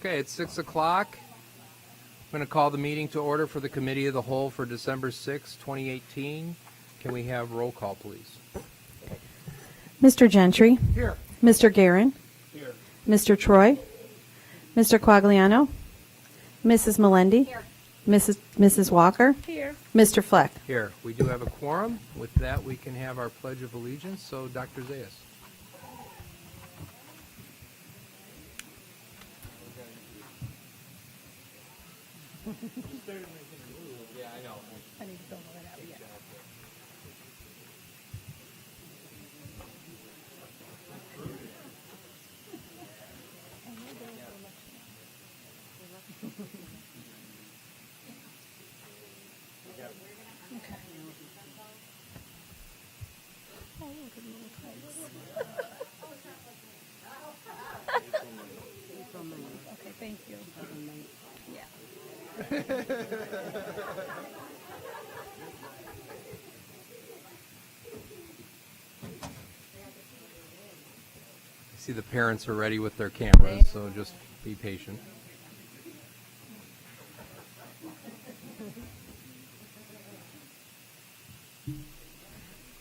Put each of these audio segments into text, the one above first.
Okay, it's 6 o'clock. I'm going to call the meeting to order for the Committee of the Whole for December 6, 2018. Can we have roll call, please? Mr. Gentry. Here. Mr. Guerin. Here. Mr. Troy. Mr. Quagliano. Mrs. Melendi. Here. Mrs. Walker. Here. Mr. Fleck. Here. We do have a quorum. With that, we can have our Pledge of Allegiance. So, Dr. Zayas. Yeah, I know. I need to fill that out, yeah. Okay. Oh, look at little kites. Okay, thank you. Yeah. I see the parents are ready with their cameras, so just be patient.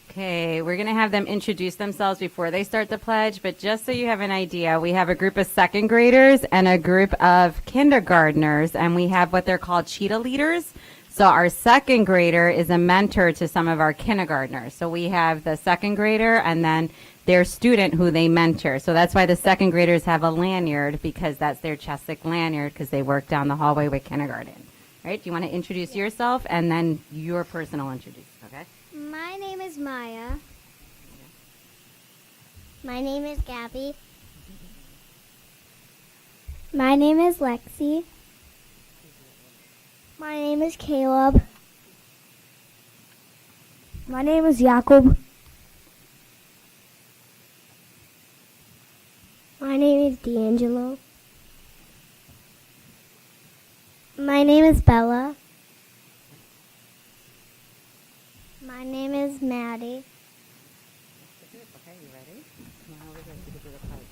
Okay, we're going to have them introduce themselves before they start the pledge, but just so you have an idea, we have a group of second graders and a group of kindergartners, and we have what they're called cheetah leaders. So our second grader is a mentor to some of our kindergartners. So we have the second grader and then their student who they mentor. So that's why the second graders have a lanyard, because that's their Chesic lanyard, because they work down the hallway with kindergarten. All right, do you want to introduce yourself and then your personal introduce, okay? My name is Maya. My name is Gabby. My name is Lexi. My name is Caleb. My name is Jakob. My name is D'Angelo. My name is Bella. My name is Maddie. Okay, you ready? Now we're going to do the pledge.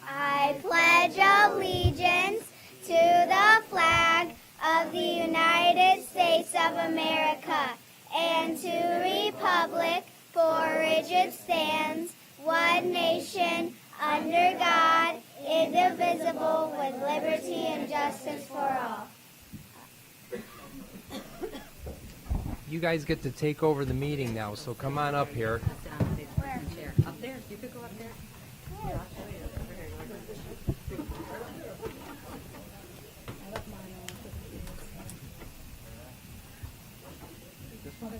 I pledge allegiance to the flag of the United States of America and to the republic for which it stands, one nation, under God, indivisible, with liberty and justice for all. You guys get to take over the meeting now, so come on up here. Chair. Up there? You could go up there. Here, I'll show you. Over here. You want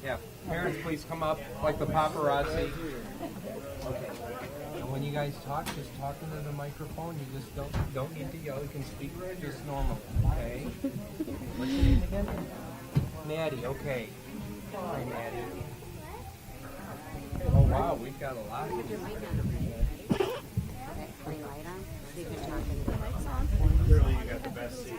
Yeah, parents, please come up like the paparazzi. Okay. And when you guys talk, just talk into the microphone. You just don't need to yell. You can speak just normal. Okay. What's your name again? Maddie. Okay. Hi, Maddie. Oh wow, we've got a lot. Clearly, you got the best seat.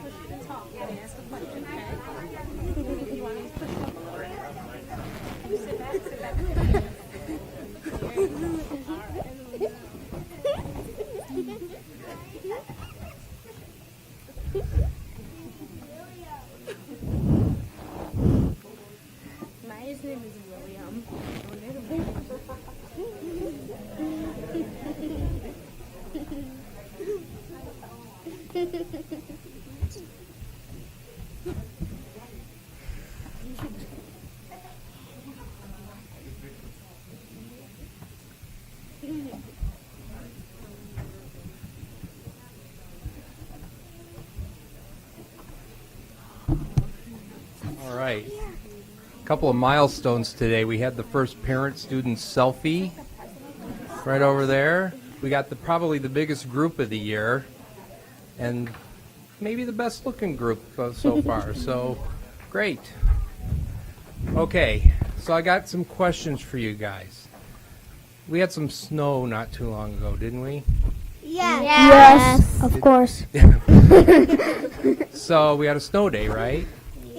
My name is William. All right. A couple of milestones today. We had the first parent-student selfie right over there. We got probably the biggest group of the year, and maybe the best-looking group so far. So, great. Okay, so I got some questions for you guys. We had some snow not too long ago, didn't we? Yes. Yes, of course. So we had a snow day, right?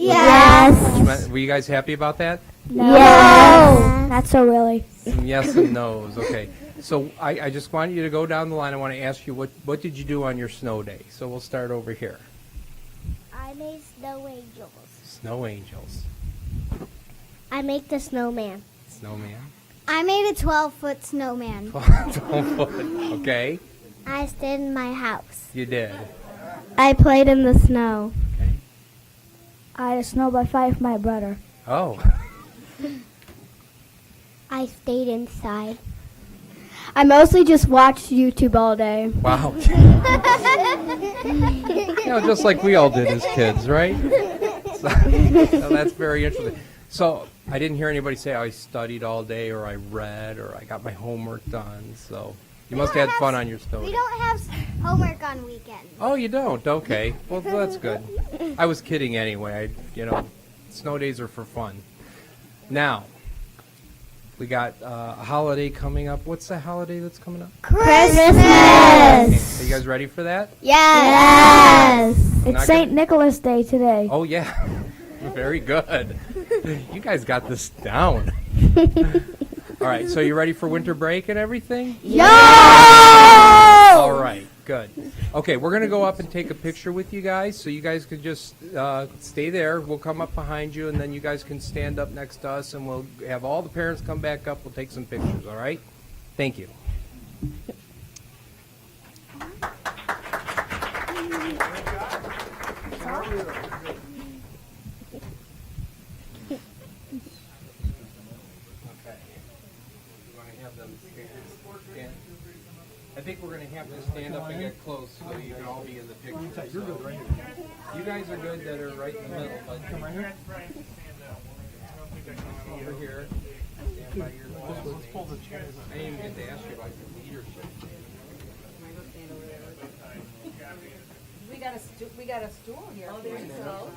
Yes. Were you guys happy about that? No. Not so really. Some yes and no's. Okay. So I just want you to go down the line. I want to ask you, what did you do on your snow day? So we'll start over here. I made snow angels. Snow angels. I make the snowman. Snowman. I made a 12-foot snowman. 12 foot. Okay. I stayed in my house. You did. I played in the snow. Okay. I had a snowball fight with my brother. Oh. I stayed inside. I mostly just watched YouTube all day. Wow. Just like we all did as kids, right? So that's very interesting. So I didn't hear anybody say I studied all day or I read or I got my homework done. So you must have had fun on your snow We day. don't have homework on weekends. Oh, you don't? Okay. Well, that's good. I was kidding anyway. Snow days are for fun. Now, we got a holiday coming up. What's the holiday that's coming up? Christmas! Okay, so you guys ready for that? Yes! Not It's St. Nicholas Day today. Oh, yeah. Very good. You guys got this down. All right, so you ready for winter break and everything? Yo! All right, good. Okay, we're going to go up and take a picture with you guys, so you guys could just stay there. We'll come up behind you, and then you guys can stand up next to us, and we'll have all the parents come back up. We'll take some pictures, all right? Thank you. I think we're going to have to stand up and get close so you can all be in the picture. You're good right here. You guys are good that are right in the middle, but come right here. Over here. Stand by your Let's pull the chairs. I didn't even get to ask you about your leadership. We got a stool here. Oh, there you go.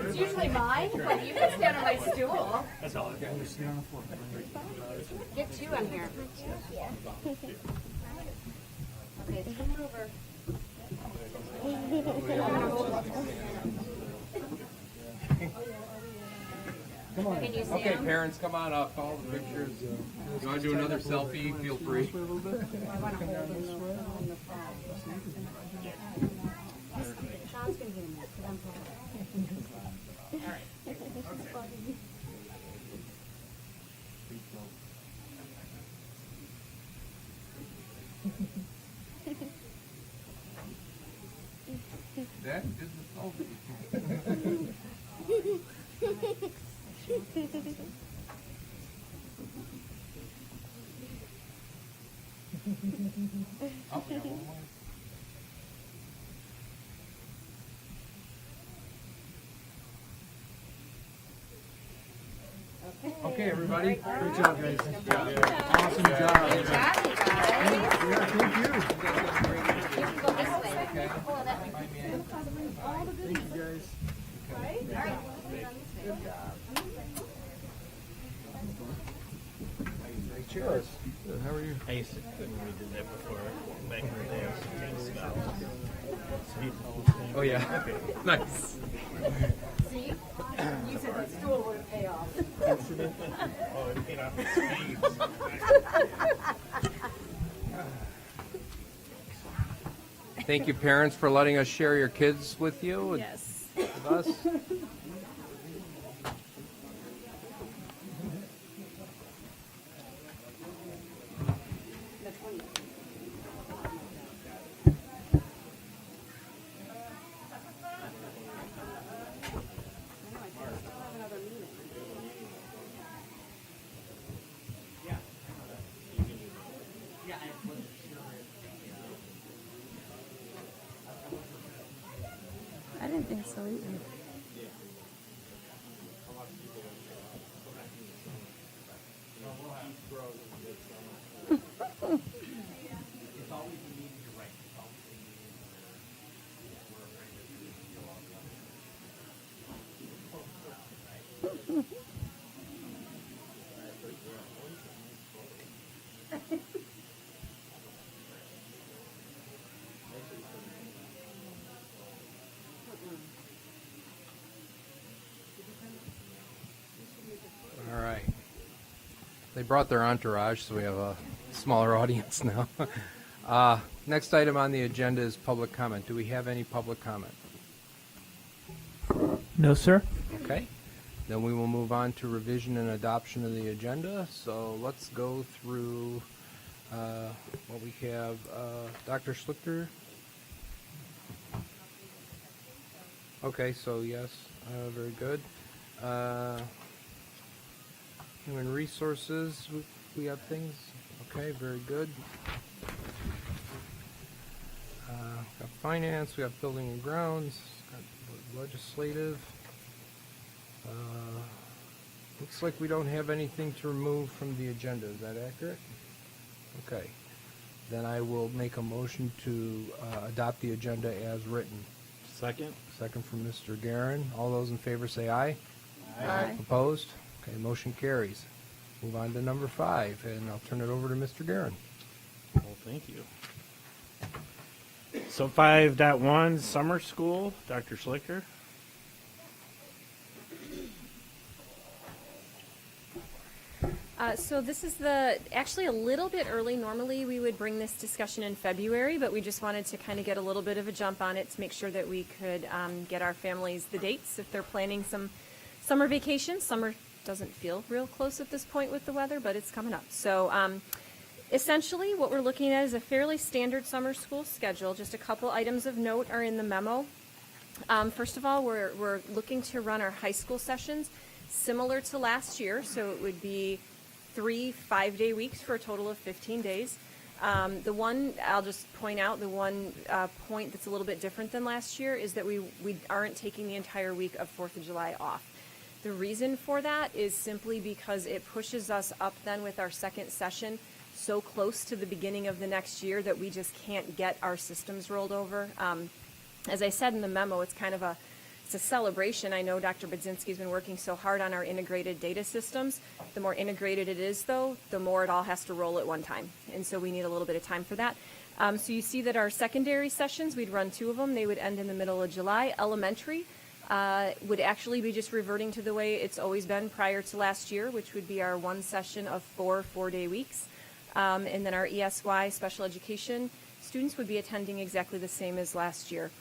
It's usually mine, but you can stand on my stool. That's all. Okay. Get two on here. Okay, come over. Can you see Okay, them? parents, come on up. All the pictures. You want to do another selfie? Feel free. Sean's gonna get in there, 'cause I'm That is the selfie. Oh, yeah, one more. Okay, everybody. Great job, guys. Good job, you guys. Thank you. Go this way. Okay. Thank you, guys. Cheers. How are you? I used to when we did that before. Back in the day, I used to take stuff. Oh, yeah. Nice. See? You said that stool would pay off. Oh, it paid off in spades. Thank you, parents, for letting us share your kids with you and Yes. with us. I didn't think so either. They brought their entourage, so we have a smaller audience now. Next item on the agenda is public comment. Do we have any public comment? No, sir. Okay. Then we will move on to revision and adoption of the agenda. So let's go through what we have. Dr. Schlichter? Okay, so yes, very good. Human resources, we have things. Okay, very good. Got finance, we have building and grounds, got legislative. Looks like we don't have anything to remove from the agenda. Is that accurate? Okay. Then I will make a motion to adopt the agenda as written. Second. Second from Mr. Guerin. All those in favor say aye. Aye. Opposed? Okay, motion carries. Move on to number 5, and I'll turn it over to Mr. Guerin. Well, thank you. So 5.1, summer school, Dr. Schlichter. So this is actually a little bit early. Normally we would bring this discussion in February, but we just wanted to kind of get a little bit of a jump on it to make sure that we could get our families the dates if they're planning some summer vacations. Summer doesn't feel real close at this point with the weather, but it's coming up. So essentially what we're looking at is a fairly standard summer school schedule. Just a couple items of note are in the memo. First of all, we're looking to run our high school sessions similar to last year, so it would be 3 5-day weeks for a total of 15 days. The one, I'll just point out, the one point that's a little bit different than last year is that we aren't taking the entire week of 4th of July off. The reason for that is simply because it pushes us up then with our second session so close to the beginning of the next year that we just can't get our systems rolled over. As I said in the memo, it's kind of it's a celebration. I know Dr. Budzinski's been working so hard on our integrated data systems. The more integrated it is, though, the more it all has to roll at one time. And so we need a little bit of time for that. So you see that our secondary sessions, we'd run 2 of them. They would end in the middle of July. Elementary would actually be just reverting to the way it's always been prior to last year, which would be our 1 session of 4 4-day weeks. And then our ESY, special education, students would be attending exactly the same as last year.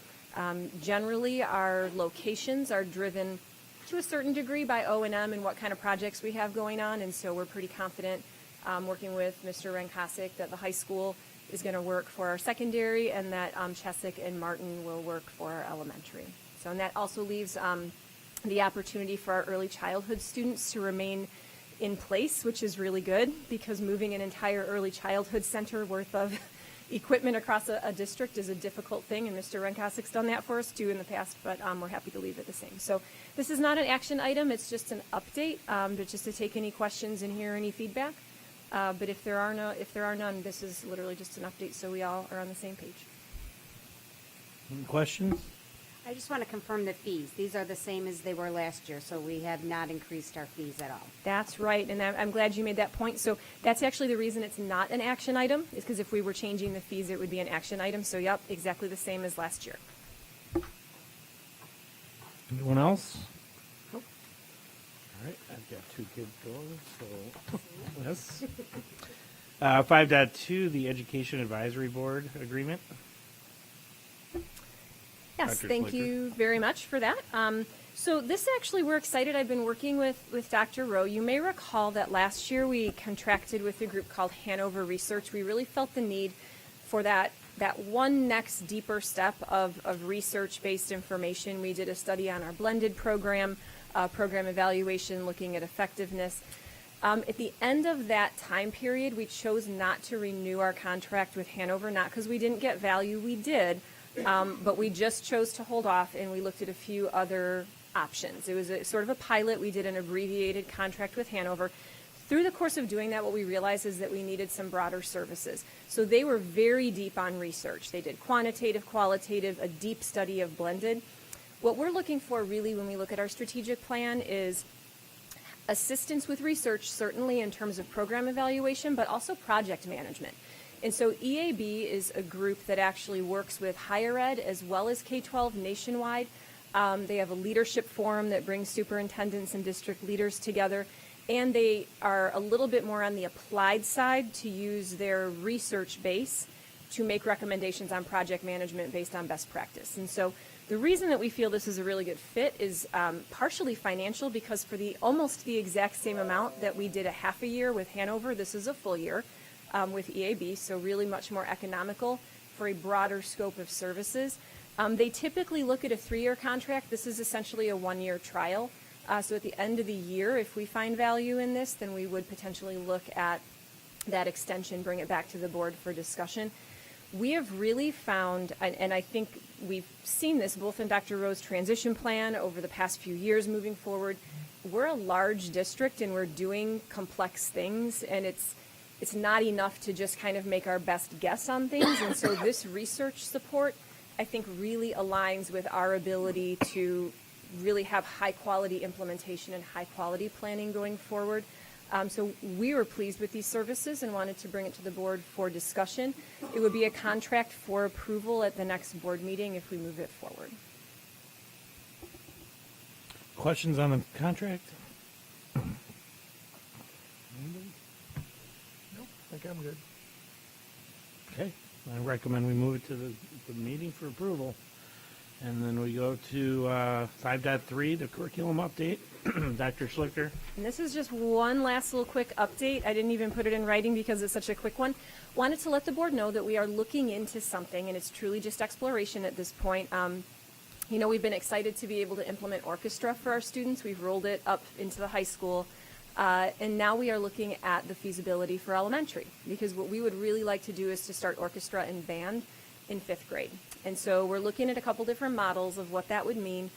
Generally, our locations are driven to a certain degree by O&M and what kind of projects we have going on, and so we're pretty confident working with Mr. Renkasik that the high school is going to work for our secondary and that Chesick and Martin will work for our elementary. So, and that also leaves the opportunity for our early childhood students to remain in place, which is really good because moving an entire early childhood center worth of equipment across a district is a difficult thing, and Mr. Renkasik's done that for us too in the past, but we're happy to leave it the same. So this is not an action item, it's just an update, but just to take any questions and hear any feedback. But if there are none, this is literally just an update so we all are on the same page. Any questions? I just want to confirm the fees. These are the same as they were last year, so we have not increased our fees at all. That's right, and I'm glad you made that point. So that's actually the reason it's not an action item, is because if we were changing the fees, it would be an action item. So, yep, exactly the same as last year. Anyone else? Nope. All right, I've got 2 kids going, so yes. 5.2, the Education Advisory Board Agreement. Yes, Dr. thank Schlichter. you very much for that. So this actually, we're excited. I've been working with Dr. Rowe. You may recall that last year we contracted with a group called Hanover Research. We really felt the need for that one next deeper step of research-based information. We did a study on our blended program evaluation, looking at effectiveness. At the end of that time period, we chose not to renew our contract with Hanover, not because we didn't get value, we did, but we just chose to hold off, and we looked at a few other options. It was sort of a pilot. We did an abbreviated contract with Hanover. Through the course of doing that, what we realized is that we needed some broader services. So they were very deep on research. They did quantitative, qualitative, a deep study of blended. What we're looking for really when we look at our strategic plan is assistance with research, certainly in terms of program evaluation, but also project management. And so EAB is a group that actually works with higher ed as well as K-12 nationwide. They have a leadership forum that brings superintendents and district leaders together. and they are a little bit more on the applied side to use their research base to make recommendations on project management based on best practice. And so the reason that we feel this is a really good fit is partially financial, because for almost the exact same amount that we did a half a year with Hanover, this is a full year with EAB, so really much more economical for a broader scope of services. They typically look at a 3-year contract. This is essentially a 1-year trial. So at the end of the year, if we find value in this, then we would potentially look at that extension, bring it back to the board for discussion. We have really found, and I think we've seen this both in Dr. Rowe's transition plan over the past few years moving forward, we're a large district and we're doing complex things, and it's not enough to just kind of make our best guess on things. And so this research support, I think, really aligns with our ability to really have high quality implementation and high quality planning going forward. So we were pleased with these services and wanted to bring it to the board for discussion. It would be a contract for approval at the next board meeting if we move it forward. Questions on the contract? Nope, I think I'm good. Okay, I recommend we move it to the meeting for approval. And then we go to 5.3, the curriculum update. Dr. Schlichter. And this is just one last little quick update. I didn't even put it in writing because it's such a quick one. Wanted to let the board know that we are looking into something, and it's truly just exploration at this point. We've been excited to be able to implement orchestra for our students. We've rolled it up into the high school. And now we are looking at the feasibility for elementary, because what we would really like to do is to start orchestra and band in 5th grade. And so we're looking at a couple different models of what that would mean.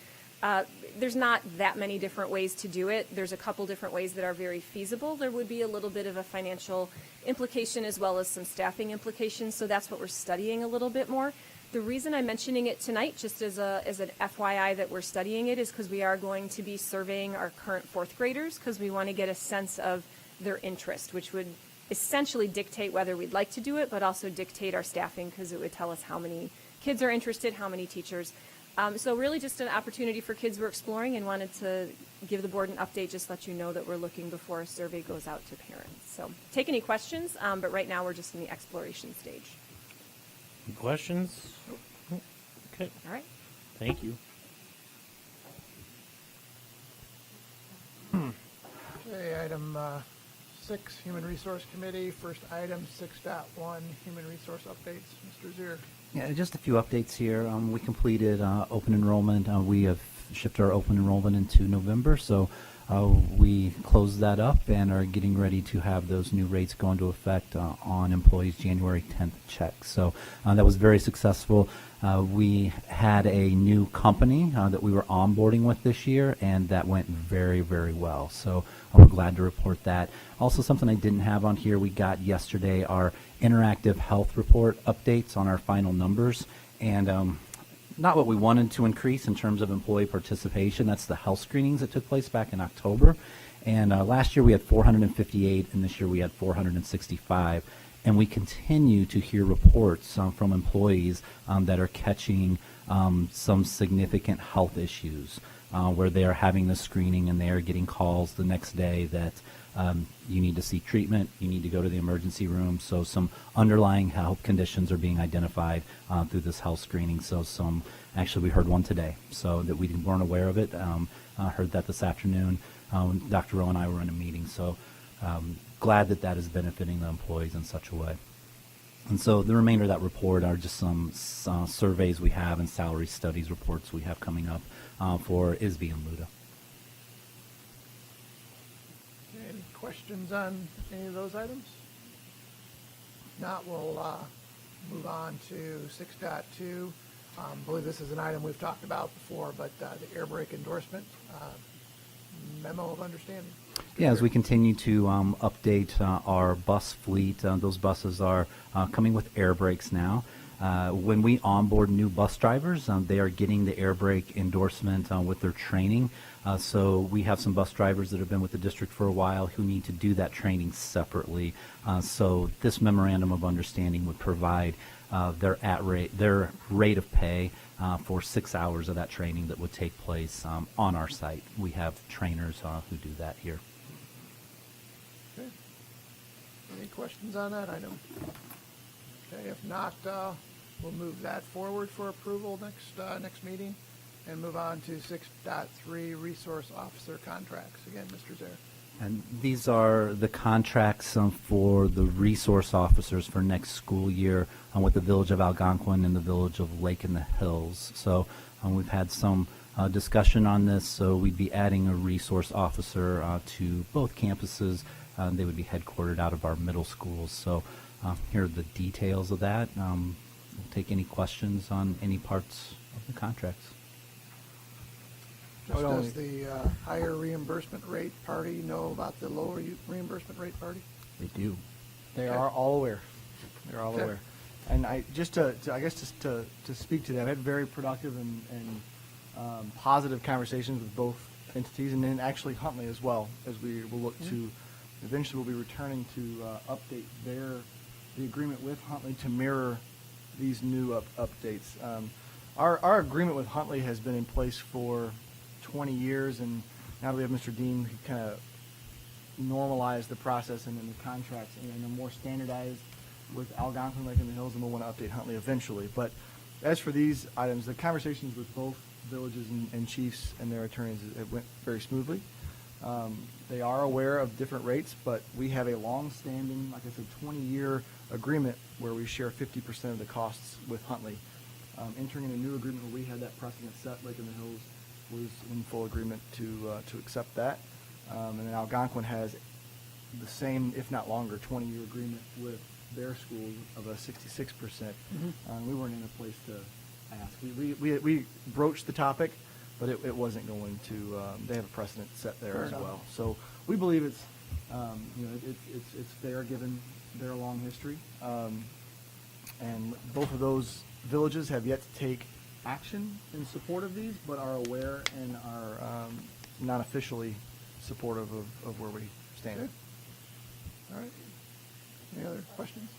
There's not that many different ways to do it. There's a couple different ways that are very feasible. There would be a little bit of a financial implication as well as some staffing implications, so that's what we're studying a little bit more. The reason I'm mentioning it tonight, just as an FYI that we're studying it, is because we are going to be surveying our current 4th graders, because we want to get a sense of their interest, which would essentially dictate whether we'd like to do it, but also dictate our staffing, because it would tell us how many kids are interested, how many teachers. So really just an opportunity for kids we're exploring, and wanted to give the board an update, just let you know that we're looking before a survey goes out to parents. So take any questions, but right now we're just in the exploration stage. Any questions? Okay, All right. thank you. Okay, item 6, Human Resource Committee. First item, 6.1, Human Resource Updates. Mr. Zier. Yeah, just a few updates here. We completed open enrollment. We have shifted our open enrollment into November, so we closed that up and are getting ready to have those new rates go into effect on employees' January 10th checks. So that was very successful. We had a new company that we were onboarding with this year, and that went very, very well. So we're glad to report that. Also, something I didn't have on here, we got yesterday our interactive health report updates on our final numbers, and not what we wanted to increase in terms of employee participation. That's the health screenings that took place back in October. And last year we had 458, and this year we had 465. And we continue to hear reports from employees that are catching some significant health issues where they are having the screening and they are getting calls the next day that you need to seek treatment, you need to go to the emergency room. So some underlying health conditions are being identified through this health screening. So actually we heard one today, so that we weren't aware of it. Heard that this afternoon. Dr. Rowe and I were in a meeting, so glad that is benefiting the employees in such a way. And so the remainder of that report are just some surveys we have and salary studies reports we have coming up for ISB and LUDA. Any questions on any of those items? Not, we'll move on to 6.2. I believe this is an item we've talked about before, but the air brake endorsement memo of understanding. Yeah, as we continue to update our bus fleet, those buses are coming with air brakes now. When we onboard new bus drivers, they are getting the air brake endorsement with their training. So we have some bus drivers that have been with the district for a while who need to do that training separately. So this memorandum of understanding would provide their rate of pay for 6 hours of that training that would take place on our site. We have trainers who do that here. Any questions on that item? Okay, if not, we'll move that forward for approval next meeting and move on to 6.3 resource officer contracts. Again, Mr. Zaire. And these are the contracts for the resource officers for next school year with the Village of Algonquin and the Village of Lake in the Hills. So we've had some discussion on this, so we'd be adding a resource officer to both campuses. They would be headquartered out of our middle schools. So here are the details of that. We'll take any questions on any parts of the contracts. Just does the higher reimbursement rate party know about the lower reimbursement rate party? They do. They are all aware. They're all Okay. aware. And I just to speak to that, I had very productive and positive conversations with both entities, and then actually Huntley as well, as we will look to eventually we'll be returning to update the agreement with Huntley to mirror these new updates. Our agreement with Huntley has been in place for 20 years, and now that we have Mr. Dean, he kind of normalized the process and then the contracts and are more standardized with Algonquin, Lake in the Hills, and we'll want to update Huntley eventually. But as for these items, the conversations with both villages and chiefs and their attorneys, it went very smoothly. They are aware of different rates, but we have a long-standing, like I said, 20-year agreement where we share 50% of the costs with Huntley. Entering in a new agreement where we had that precedent set, Lake in the Hills was in full agreement to accept that. And then Algonquin has the same, if not longer, 20-year agreement with their school of a 66%. We weren't in a place to ask. We broached the topic, but it wasn't going to. They have a precedent set there Fair as enough. well. So we believe it's it's fair given their long history. And both of those villages have yet to take action in support of these, but are aware and are not officially supportive of where we stand. Okay. All right. Any other questions?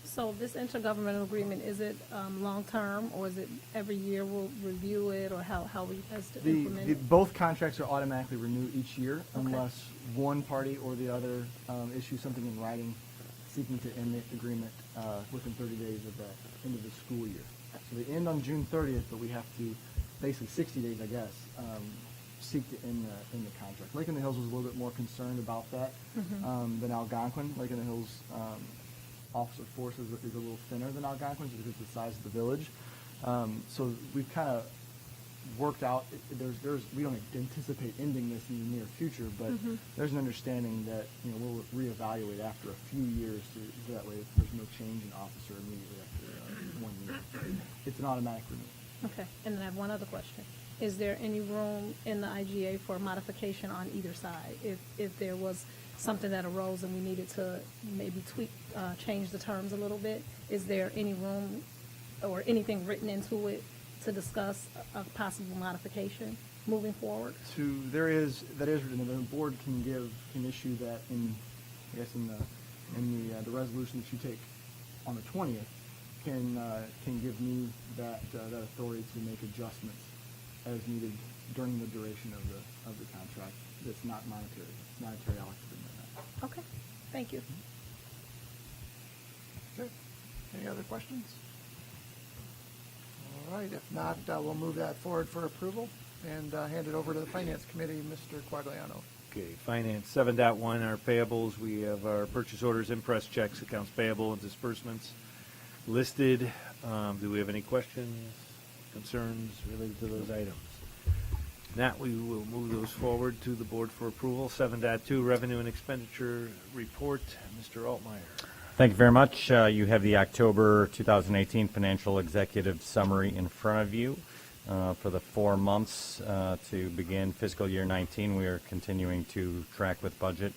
So this intergovernmental agreement, is it long-term, or is it every year we'll review it, or how we has to implement it? Both contracts are automatically renewed each year Okay. unless one party or the other issues something in writing seeking to end the agreement within 30 days of the end of the school year. So they end on June 30th, but we have to, basically 60 days, I guess, seek to end the contract. Lake in the Hills was a little bit more concerned about that than Algonquin. Lake in the Hills officer force is a little thinner than Algonquin's because of the size of the village. So we've kind of worked out. We don't anticipate ending this in the near future, but there's an understanding that we'll reevaluate after a few years so that way there's no change in officer immediately after 1 year. It's an automatic renewal. Okay, and then I have one other question. Is there any room in the IGA for modification on either side? If there was something that arose and we needed to maybe tweak, change the terms a little bit, is there any room or anything written into it to discuss a possible modification moving forward? That is written. The board can issue that in the resolution that you take on the 20th can give me that authority to make adjustments as needed during the duration of the contract. That's not monetary. It's monetary allocated in that. Okay, thank you. Okay. Any other questions? All right. If not, we'll move that forward for approval and hand it over to the Finance Committee, Mr. Quagliano. Okay, Finance 7.1, our payables, we have our purchase orders, impress checks, accounts payable, and disbursements listed. Do we have any questions, concerns related to those items? Not, we will move those forward to the board for approval. 7.2, revenue and expenditure report. Mr. Altmeyer. Thank you very much. You have the October 2018 financial executive summary in front of you. For the 4 months to begin fiscal year 19, we are continuing to track with budget.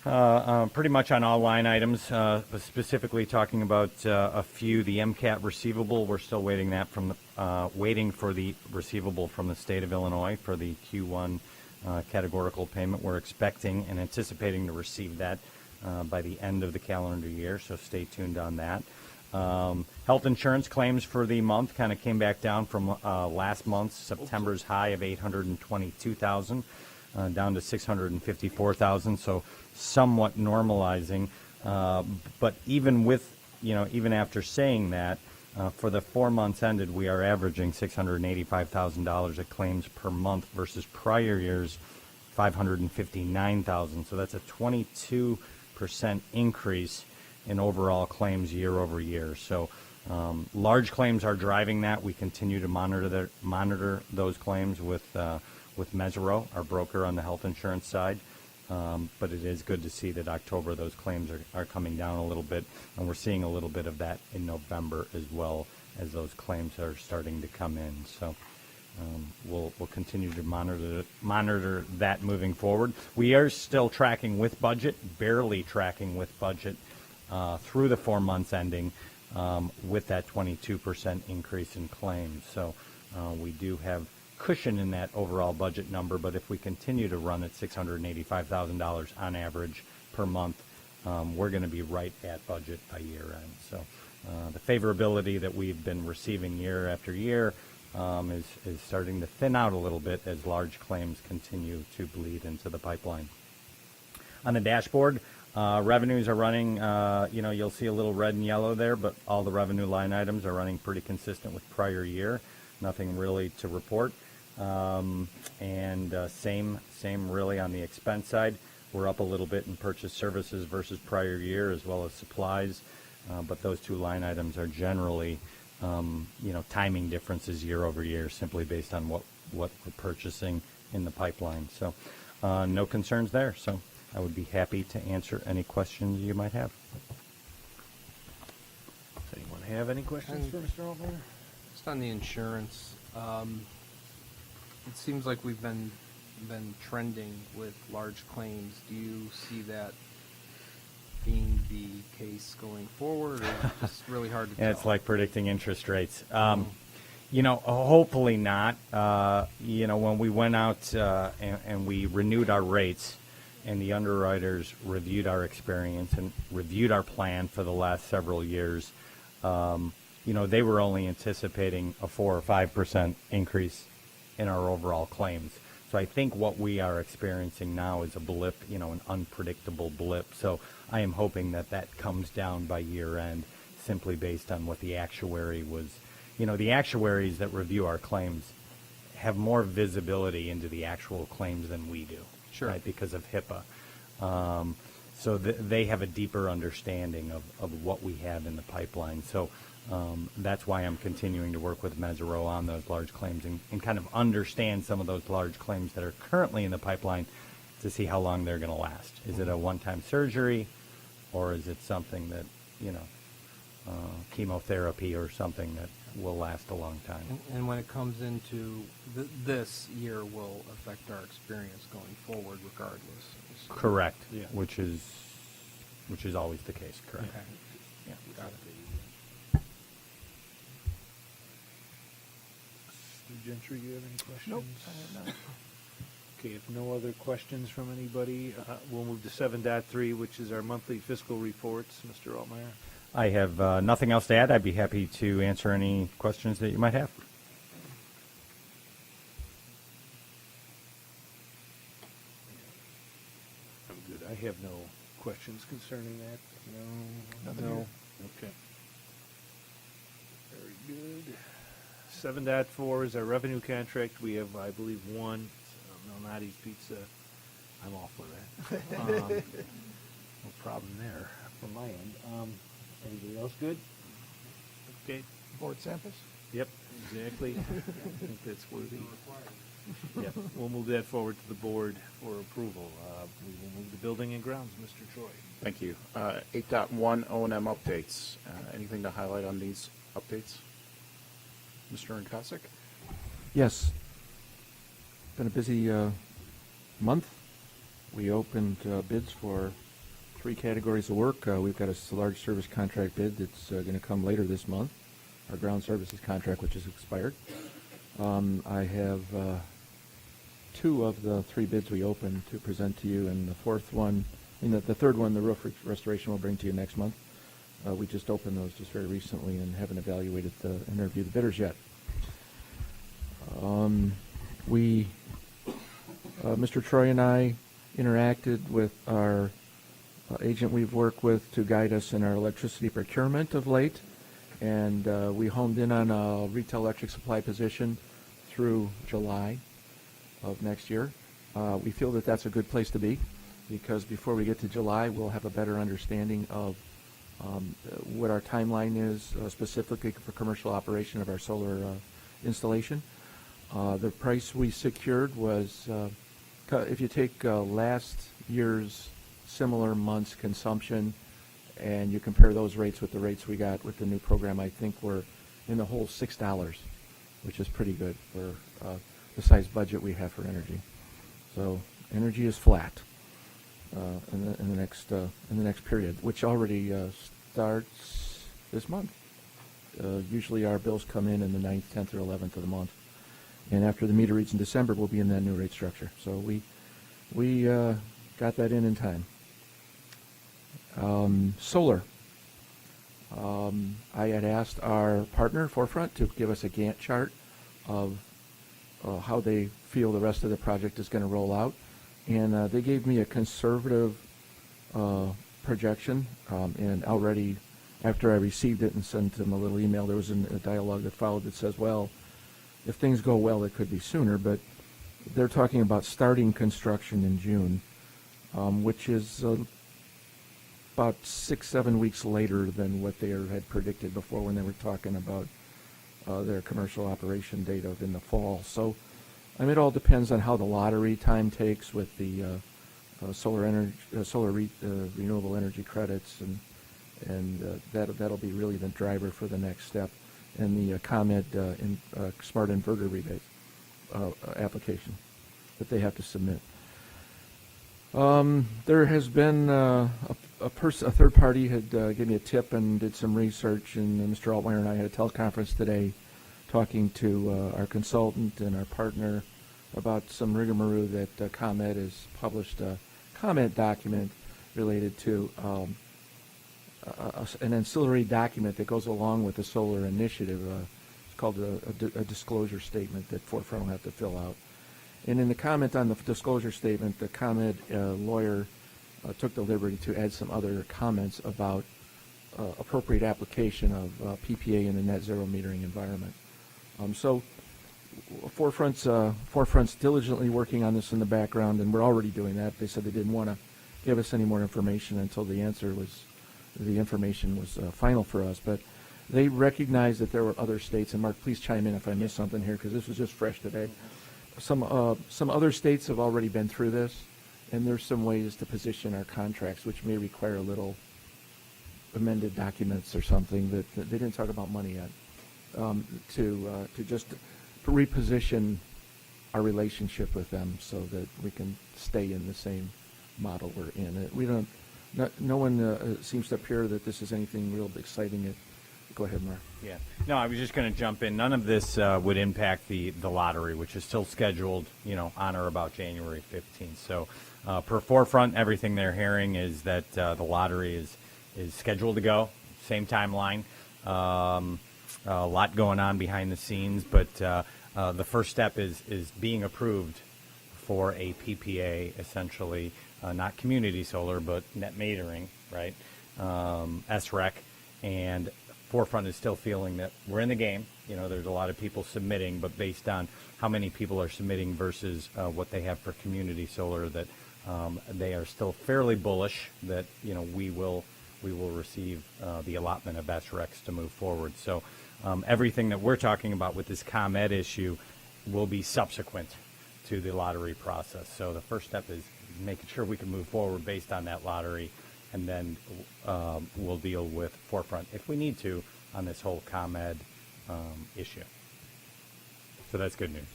Pretty much on all line items, specifically talking about a few. The MCAT receivable, we're still waiting for the receivable from the state of Illinois for the Q1 categorical payment. We're expecting and anticipating to receive that by the end of the calendar year, so stay tuned on that. Health insurance claims for the month kind of came back down from last month's September's high of $822,000 down to $654,000, so somewhat normalizing. But even with, even after saying that, for the 4 months ended, we are averaging $685,000 of claims per month versus prior years, $559,000. So that's a 22% increase in overall claims year over year. So large claims are driving that. We continue to monitor those claims with Mesero, our broker on the health insurance side. But it is good to see that October those claims are coming down a little bit, and we're seeing a little bit of that in November as well, as those claims are starting to come in. So we'll continue to monitor that moving forward. We are still tracking with budget, barely tracking with budget through the 4 months ending with that 22% increase in claims. So we do have cushion in that overall budget number, but if we continue to run at $685,000 on average per month, we're going to be right at budget by year end. So the favorability that we've been receiving year after year is starting to thin out a little bit as large claims continue to bleed into the pipeline. On the dashboard, revenues are running, you'll see a little red and yellow there, but all the revenue line items are running pretty consistent with prior year. Nothing really to report. Same really on the expense side. We're up a little bit in purchase services versus prior year, as well as supplies, but those two line items are generally, timing differences year over year, simply based on what we're purchasing in the pipeline. So no concerns there. So I would be happy to answer any questions you might have. Does anyone have any questions for Mr. Altmaier? Just on the insurance, it seems like we've been trending with large claims. Do you see that being the case going forward, or it's really hard to tell? It's like predicting interest rates. Hopefully not. When we went out and we renewed our rates, and the underwriters reviewed our experience and reviewed our plan for the last several years, they were only anticipating a 4 or 5% increase in our overall claims. So I think what we are experiencing now is a blip, an unpredictable blip. So I am hoping that comes down by year end, simply based on what the actuary was. The actuaries that review our claims have more visibility into the actual claims than we do. Sure. Right, because of HIPAA. So they have a deeper understanding of what we have in the pipeline. So that's why I'm continuing to work with Mesero on those large claims and kind of understand some of those large claims that are currently in the pipeline to see how long they're going to last. Is it a one-time surgery, or is it something that, chemotherapy or something that will last a long time? And when it comes into this year will affect our experience going forward regardless. Correct. Yeah. Which is always the case. Correct. Okay. Yeah. Got it. Mr. Gentry, do you have any questions? Nope, I have not. Okay, if no other questions from anybody, we'll move to 7.3, which is our monthly fiscal reports. Mr. Altmaier. I have nothing else to add. I'd be happy to answer any questions that you might have. I'm good. I have no questions concerning that. Nothing No. here. Okay. Very good. 7.4 is our revenue contract. We have, I believe, one. Malnati's Pizza. I'm off with that. No problem there from my end. Anybody else good? Okay. Board samples? Yep, exactly. I think that's worthy. Yep, we'll move that forward to the board for approval. We will move to building and grounds. Mr. Troy. Thank you. 8.1 O&M updates. Anything to highlight on these updates? Mr. Nkosik? Yes. Been a busy month. We opened bids for 3 categories of work. We've got a large service contract bid that's going to come later this month, our ground services contract, which is expired. I have 2 of the 3 bids we opened to present to you, and the third one, the roof restoration, we'll bring to you next month. We just opened those just very recently and haven't evaluated and interviewed the bidders yet. Mr. Troy and I interacted with our agent we've worked with to guide us in our electricity procurement of late. And we homed in on a retail electric supply position through July of next year. We feel that that's a good place to be, because before we get to July, we'll have a better understanding of what our timeline is specifically for commercial operation of our solar installation. The price we secured was, if you take last year's similar month's consumption and you compare those rates with the rates we got with the new program, I think we're in the whole $6, which is pretty good for the size budget we have for energy. So energy is flat in the next period, which already starts this month. Usually our bills come in the 9th, 10th, or 11th of the month, and after the meter reads in December, we'll be in that new rate structure. So we got that in time. Solar. I had asked our partner, Forefront, to give us a Gantt chart of how they feel the rest of the project is going to roll out. And they gave me a conservative projection. And already, after I received it and sent them a little email, there was a dialogue that followed that says, well, if things go well, it could be sooner. But they're talking about starting construction in June, which is about 6-7 weeks later than what they had predicted before when they were talking about their commercial operation date of in the fall. So, I mean, it all depends on how the lottery time takes with the renewable energy credits, and that'll be really the driver for the next step, and the ComEd smart inverter rebate application that they have to submit. There has been a third party had gave me a tip and did some research, and Mr. Altmaier and I had a teleconference today talking to our consultant and our partner about some rigmarole that ComEd has published a comment document related to an ancillary document that goes along with the solar initiative. It's called a disclosure statement that Forefront will have to fill out. And in the comment on the disclosure statement, the ComEd lawyer took the liberty to add some other comments about appropriate application of PPA in the net zero metering environment. So Forefront's diligently working on this in the background, and we're already doing that. They said they didn't want to give us any more information until the information was final for us. But they recognized that there were other states, and Mark, please chime in if I missed something here, because this was just fresh today. Some other states have already been through this, and there's some ways to position our contracts, which may require a little amended documents or something that they didn't talk about money yet, to just reposition our relationship with them so that we can stay in the same model we're in. No one seems to appear that this is anything real exciting. Go ahead, Mark. Yeah. No, I was just going to jump in. None of this would impact the lottery, which is still scheduled, on or about January 15th. So per Forefront, everything they're hearing is that the lottery is scheduled to go, same timeline. A lot going on behind the scenes, but the first step is being approved for a PPA, essentially, not community solar, but net metering, right? SREC, and Forefront is still feeling that we're in the game. There's a lot of people submitting, but based on how many people are submitting versus what they have for community solar, that they are still fairly bullish that we will receive the allotment of SRECs to move forward. So everything that we're talking about with this ComEd issue will be subsequent to the lottery process. So the first step is making sure we can move forward based on that lottery, and then we'll deal with Forefront, if we need to, on this whole ComEd issue. So that's good news.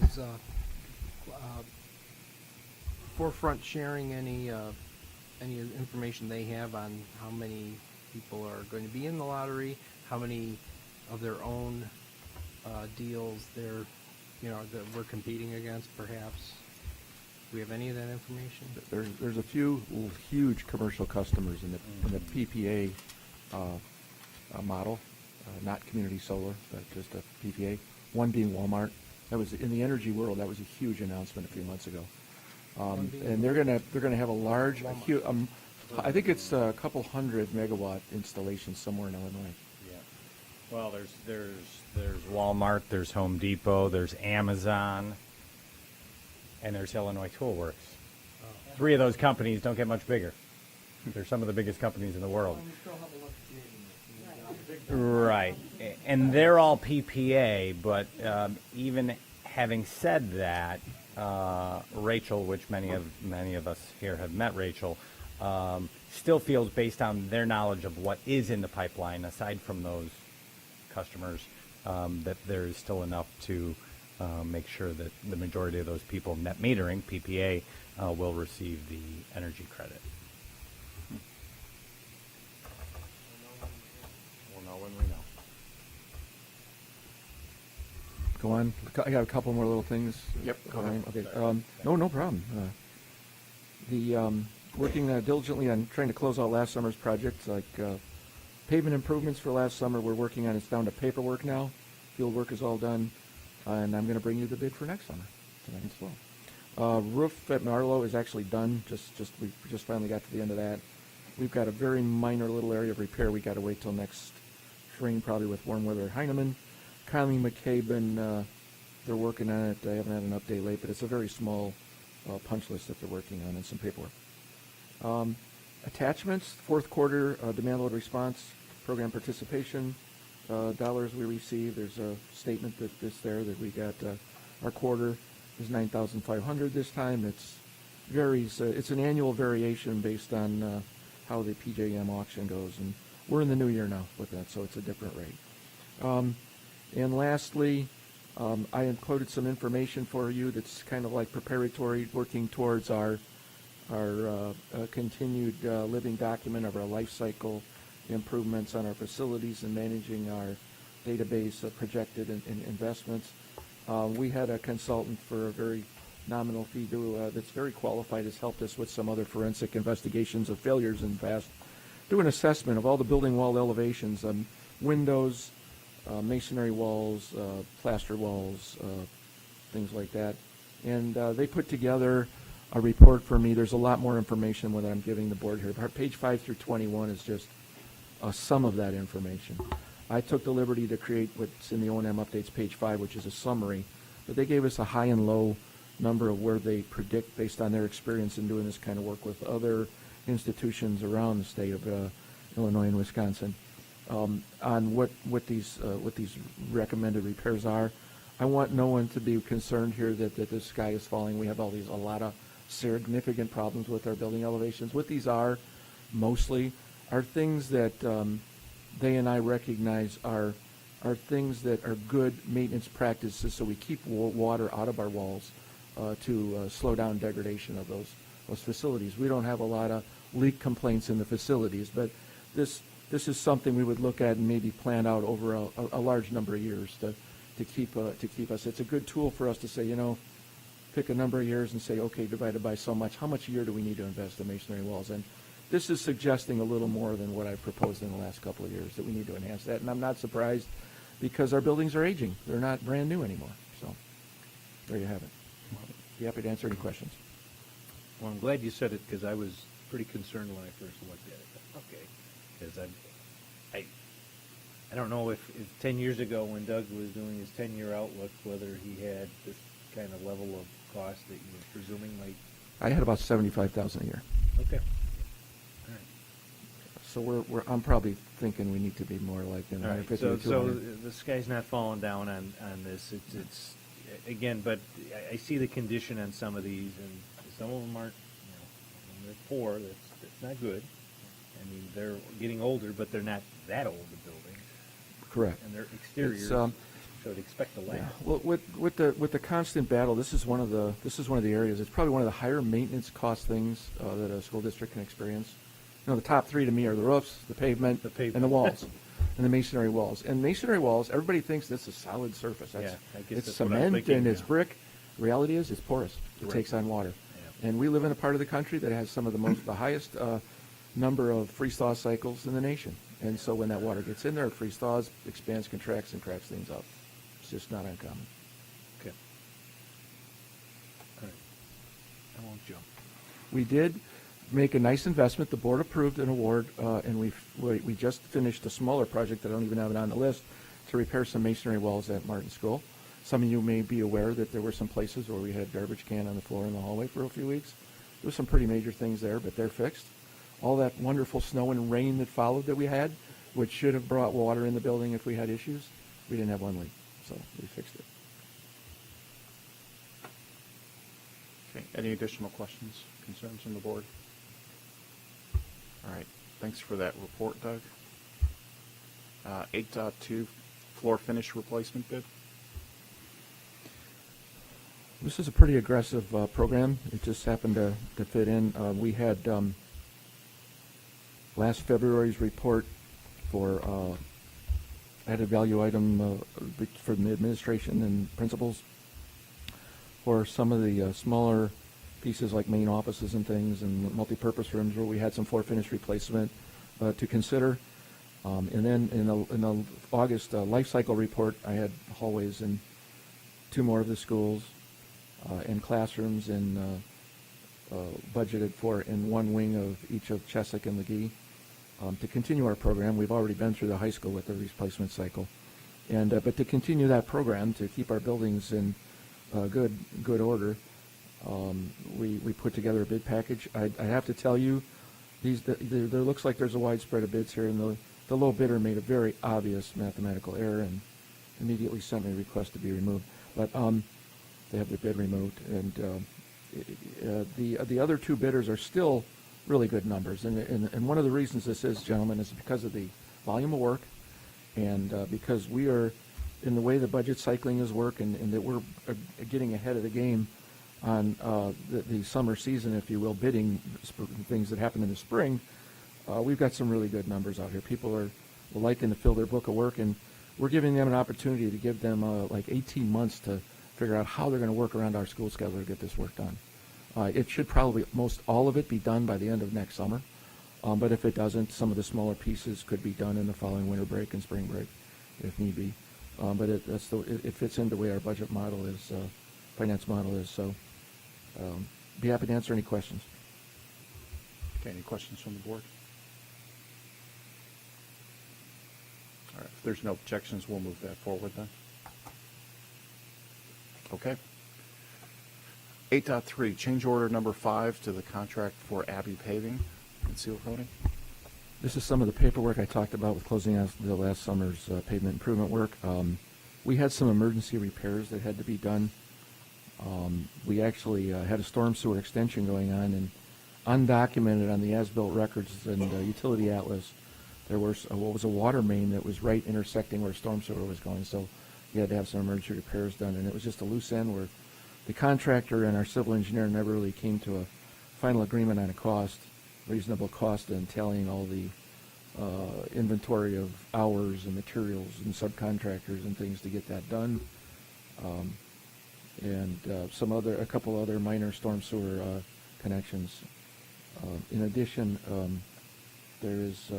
Is Forefront sharing any information they have on how many people are going to be in the lottery, how many of their own deals that we're competing against, perhaps? Do we have any of that information? There's a few huge commercial customers in the PPA model, not community solar, but just a PPA. One being Walmart. That was in the energy world. That was a huge announcement a few months ago. And they're gonna have a large, I think it's a couple hundred megawatt installation somewhere in Illinois. Yeah. Well, there's Walmart, there's Home Depot, there's Amazon, and there's Illinois Toolworks. 3 of those companies don't get much bigger. They're some of the biggest companies in the world. Right, and they're all PPA, but even having said that, Rachel, which many of us here have met Rachel, still feels, based on their knowledge of what is in the pipeline, aside from those customers, that there is still enough to make sure that the majority of those people, net metering, PPA, will receive the energy credit. We'll know when we know. Go on. I got a couple more little things. Yep, go ahead. Okay. No problem. Working diligently on trying to close out last summer's projects, like pavement improvements for last summer. We're working on. It's down to paperwork now. Field work is all done, and I'm going to bring you the bid for next summer tonight as well. Roof at Marlowe is actually done. We just finally got to the end of that. We've got a very minor little area of repair. We got to wait till next spring, probably with warm weather at Heineman. Conley McCabe, they're working on it. I haven't had an update late, but it's a very small punch list that they're working on and some paperwork. Attachments, fourth quarter demand load response program participation dollars we received. There's a statement that we got our quarter is 9,500 this time. It's varies. It's an annual variation based on how the PJM auction goes, and we're in the new year now with that, so it's a different rate. And lastly, I included some information for you that's kind of like preparatory, working towards our continued living document of our life cycle improvements on our facilities and managing our database of projected investments. We had a consultant for a very nominal fee that's very qualified, has helped us with some other forensic investigations of failures in the past, do an assessment of all the building wall elevations, windows, masonry walls, plaster walls, things like that. And they put together a report for me. There's a lot more information than I'm giving the board here. Page 5 through 21 is just some of that information. I took the liberty to create what's in the O&M updates, page 5, which is a summary. But they gave us a high and low number of where they predict, based on their experience in doing this kind of work with other institutions around the state of Illinois and Wisconsin, on what these recommended repairs are. I want no one to be concerned here that the sky is falling. We have a lot of significant problems with our building elevations. What these are mostly are things that they and I recognize are things that are good maintenance practices, so we keep water out of our walls to slow down degradation of those facilities. We don't have a lot of leak complaints in the facilities, but this is something we would look at and maybe plan out over a large number of years to keep us. It's a good tool for us to say, pick a number of years and say, okay, divided by so much, how much a year do we need to invest in masonry walls? And this is suggesting a little more than what I've proposed in the last couple of years, that we need to enhance that. And I'm not surprised, because our buildings are aging. They're not brand new anymore. So there you have it. Be happy to answer any questions. Well, I'm glad you said it, because I was pretty concerned when I first looked at it. Okay, because I don't know if 10 years ago when Doug was doing his 10-year outlook, whether he had this kind of level of cost that you were presuming might. I had about $75,000 a year. Okay. All right. So I'm probably thinking we need to be more like in All right. 150 So to 200. the sky's not falling down on this. It's again, but I see the condition on some of these, and some of them aren't. When they're poor, that's not good. I mean, they're getting older, but they're not that old, the buildings. Correct. And their exteriors, It's, so I'd expect to last. Yeah. Well, with the constant battle, this is one of the areas. It's probably one of the higher maintenance cost things that a school district can experience. The top three to me are the roofs, the pavement, and the walls, and the masonry walls. And masonry walls, everybody thinks this is solid surface. I guess It's that's what I'm cement thinking, and it's yeah. brick. The reality is, it's porous. It Right. takes on water. Yeah. And we live in a part of the country that has some of the highest number of freeze-thaw cycles in the nation. And so when that water gets in there, it freeze-thaws, expands, contracts, and cracks things up. It's just not uncommon. Okay. All I won't jump. We did make a nice investment. The board approved an award, and we just finished a smaller project that I don't even have it on the list to repair some masonry walls at Martin School. Some of you may be aware that there were some places where we had a garbage can on the floor in the hallway for a few weeks. There were some pretty major things there, but they're fixed. All that wonderful snow and rain that followed that we had, which should have brought water in the building if we had issues, we didn't have one leak, so we fixed it. Okay, any additional questions, concerns from the board? All right, thanks for that report, Doug. 8.2, floor finish replacement bid. This is a pretty aggressive program. It just happened to fit in. We had last February's report for added value item for the administration and principals for some of the smaller pieces like main offices and things and multi-purpose rooms where we had some floor finish replacement to consider. And then in the August life cycle report, I had hallways in 2 more of the schools and classrooms and budgeted for in 1 wing of each of Chesac and Legee. To continue our program, we've already been through the high school with the replacement cycle, and but to continue that program, to keep our buildings in good order, we put together a bid package. I have to tell you, there looks like there's a widespread of bids here, and the low bidder made a very obvious mathematical error and immediately sent me a request to be removed. But they have their bid removed, and the other 2 bidders are still really good numbers. And one of the reasons this is, gentlemen, is because of the volume of work, and because we are, in the way the budget cycling is work, and that we're getting ahead of the game on the summer season, if you will, bidding things that happen in the spring. We've got some really good numbers out here. People are liking to fill their book of work, and we're giving them an opportunity to give them like 18 months to figure out how they're going to work around our school schedule to get this work done. It should probably, most all of it, be done by the end of next summer. But if it doesn't, some of the smaller pieces could be done in the following winter break and spring break, if need be. But it fits into the way our budget model is, finance model is. So be happy to answer any questions. Okay, any questions from the board? All right, if there's no objections, we'll move that forward then. Okay. 8.3, change order number 5 to the contract for Abbey Paving and seal coating. This is some of the paperwork I talked about with closing out the last summer's pavement improvement work. We had some emergency repairs that had to be done. We actually had a storm sewer extension going on, and undocumented on the as-built records and utility atlas, there was what was a water main that was right intersecting where storm sewer was going. So we had to have some emergency repairs done, and it was just a loose end where the contractor and our civil engineer never really came to a final agreement on a cost, reasonable cost, and tallying all the inventory of hours and materials and subcontractors and things to get that done. And a couple other minor storm sewer connections. In addition, there is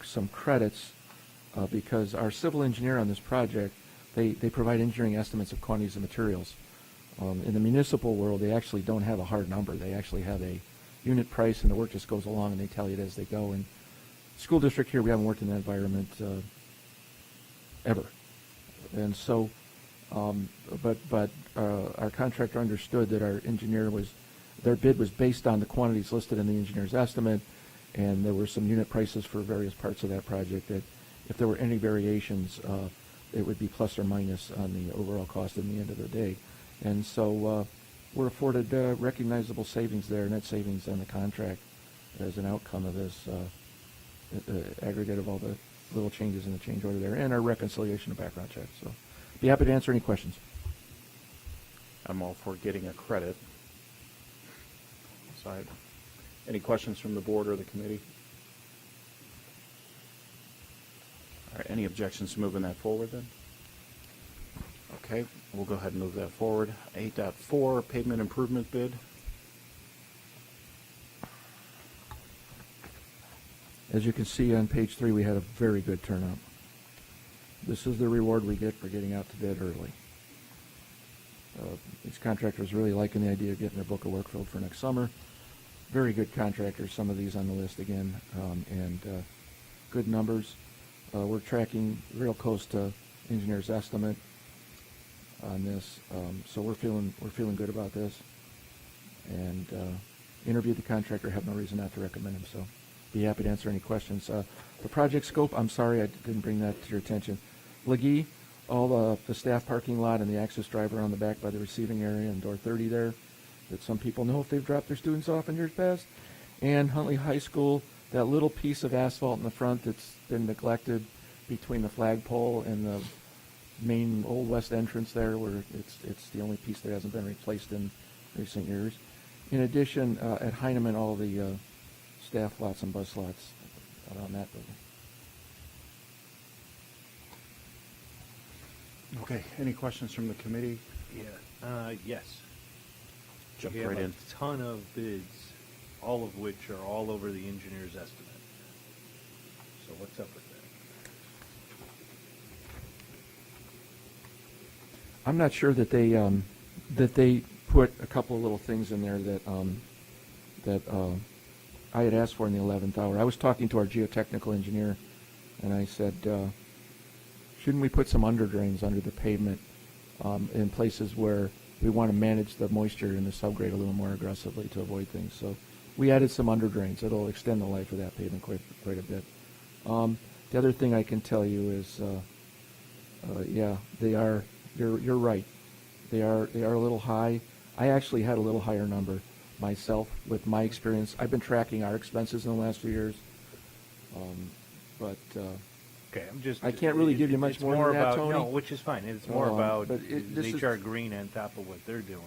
some credits because our civil engineer on this project, they provide engineering estimates of quantities of materials. In the municipal world, they actually don't have a hard number. They actually have a unit price, and the work just goes along, and they tell you it as they go. And school district here, we haven't worked in that environment ever. And so, but our contractor understood that our engineer their bid was based on the quantities listed in the engineer's estimate, and there were some unit prices for various parts of that project that if there were any variations, it would be plus or minus on the overall cost in the end of the day. And so we're afforded recognizable savings there, net savings on the contract as an outcome of this aggregate of all the little changes in the change order there and our reconciliation of background checks. So be happy to answer any questions. I'm all for getting a credit. So any questions from the board or the committee? All right, any objections to moving that forward then? Okay, we'll go ahead and move that forward. 8.4, pavement improvement bid. As you can see on page 3, we had a very good turnout. This is the reward we get for getting out to bid early. These contractors really liking the idea of getting their book of work filled for next summer. Very good contractors, some of these on the list again, and good numbers. We're tracking real close to engineer's estimate on this, so we're feeling good about this. And interviewed the contractor, have no reason not to recommend him, so be happy to answer any questions. The project scope, I'm sorry I didn't bring that to your attention. Legee, all the staff parking lot and the access drive around the back by the receiving area and door 30 there, that some people know if they've dropped their students off in years past. And Huntley High School, that little piece of asphalt in the front that's been neglected between the flagpole and the main old west entrance there, where it's the only piece that hasn't been replaced in recent years. In addition, at Heinemann, all the staff lots and bus lots around that building. Okay, any questions from the committee? Yeah, yes. Jump We have right in. a ton of bids, all of which are all over the engineer's estimate. So what's up with that? I'm not sure that they put a couple of little things in there that I had asked for in the 11th hour. I was talking to our geotechnical engineer, and I said, shouldn't we put some under drains under the pavement in places where we want to manage the moisture in the subgrade a little more aggressively to avoid things? So we added some under drains. It'll extend the life of that pavement quite a bit. The other thing I can tell you is, yeah, they are. You're right. They are a little high. I actually had a little higher number myself with my experience. I've been tracking our expenses in the last few years, but Okay, I'm just. I can't really give you much it's more than that, about, Tony. No, which is fine. It's more about but this is- HR Green on top of what they're doing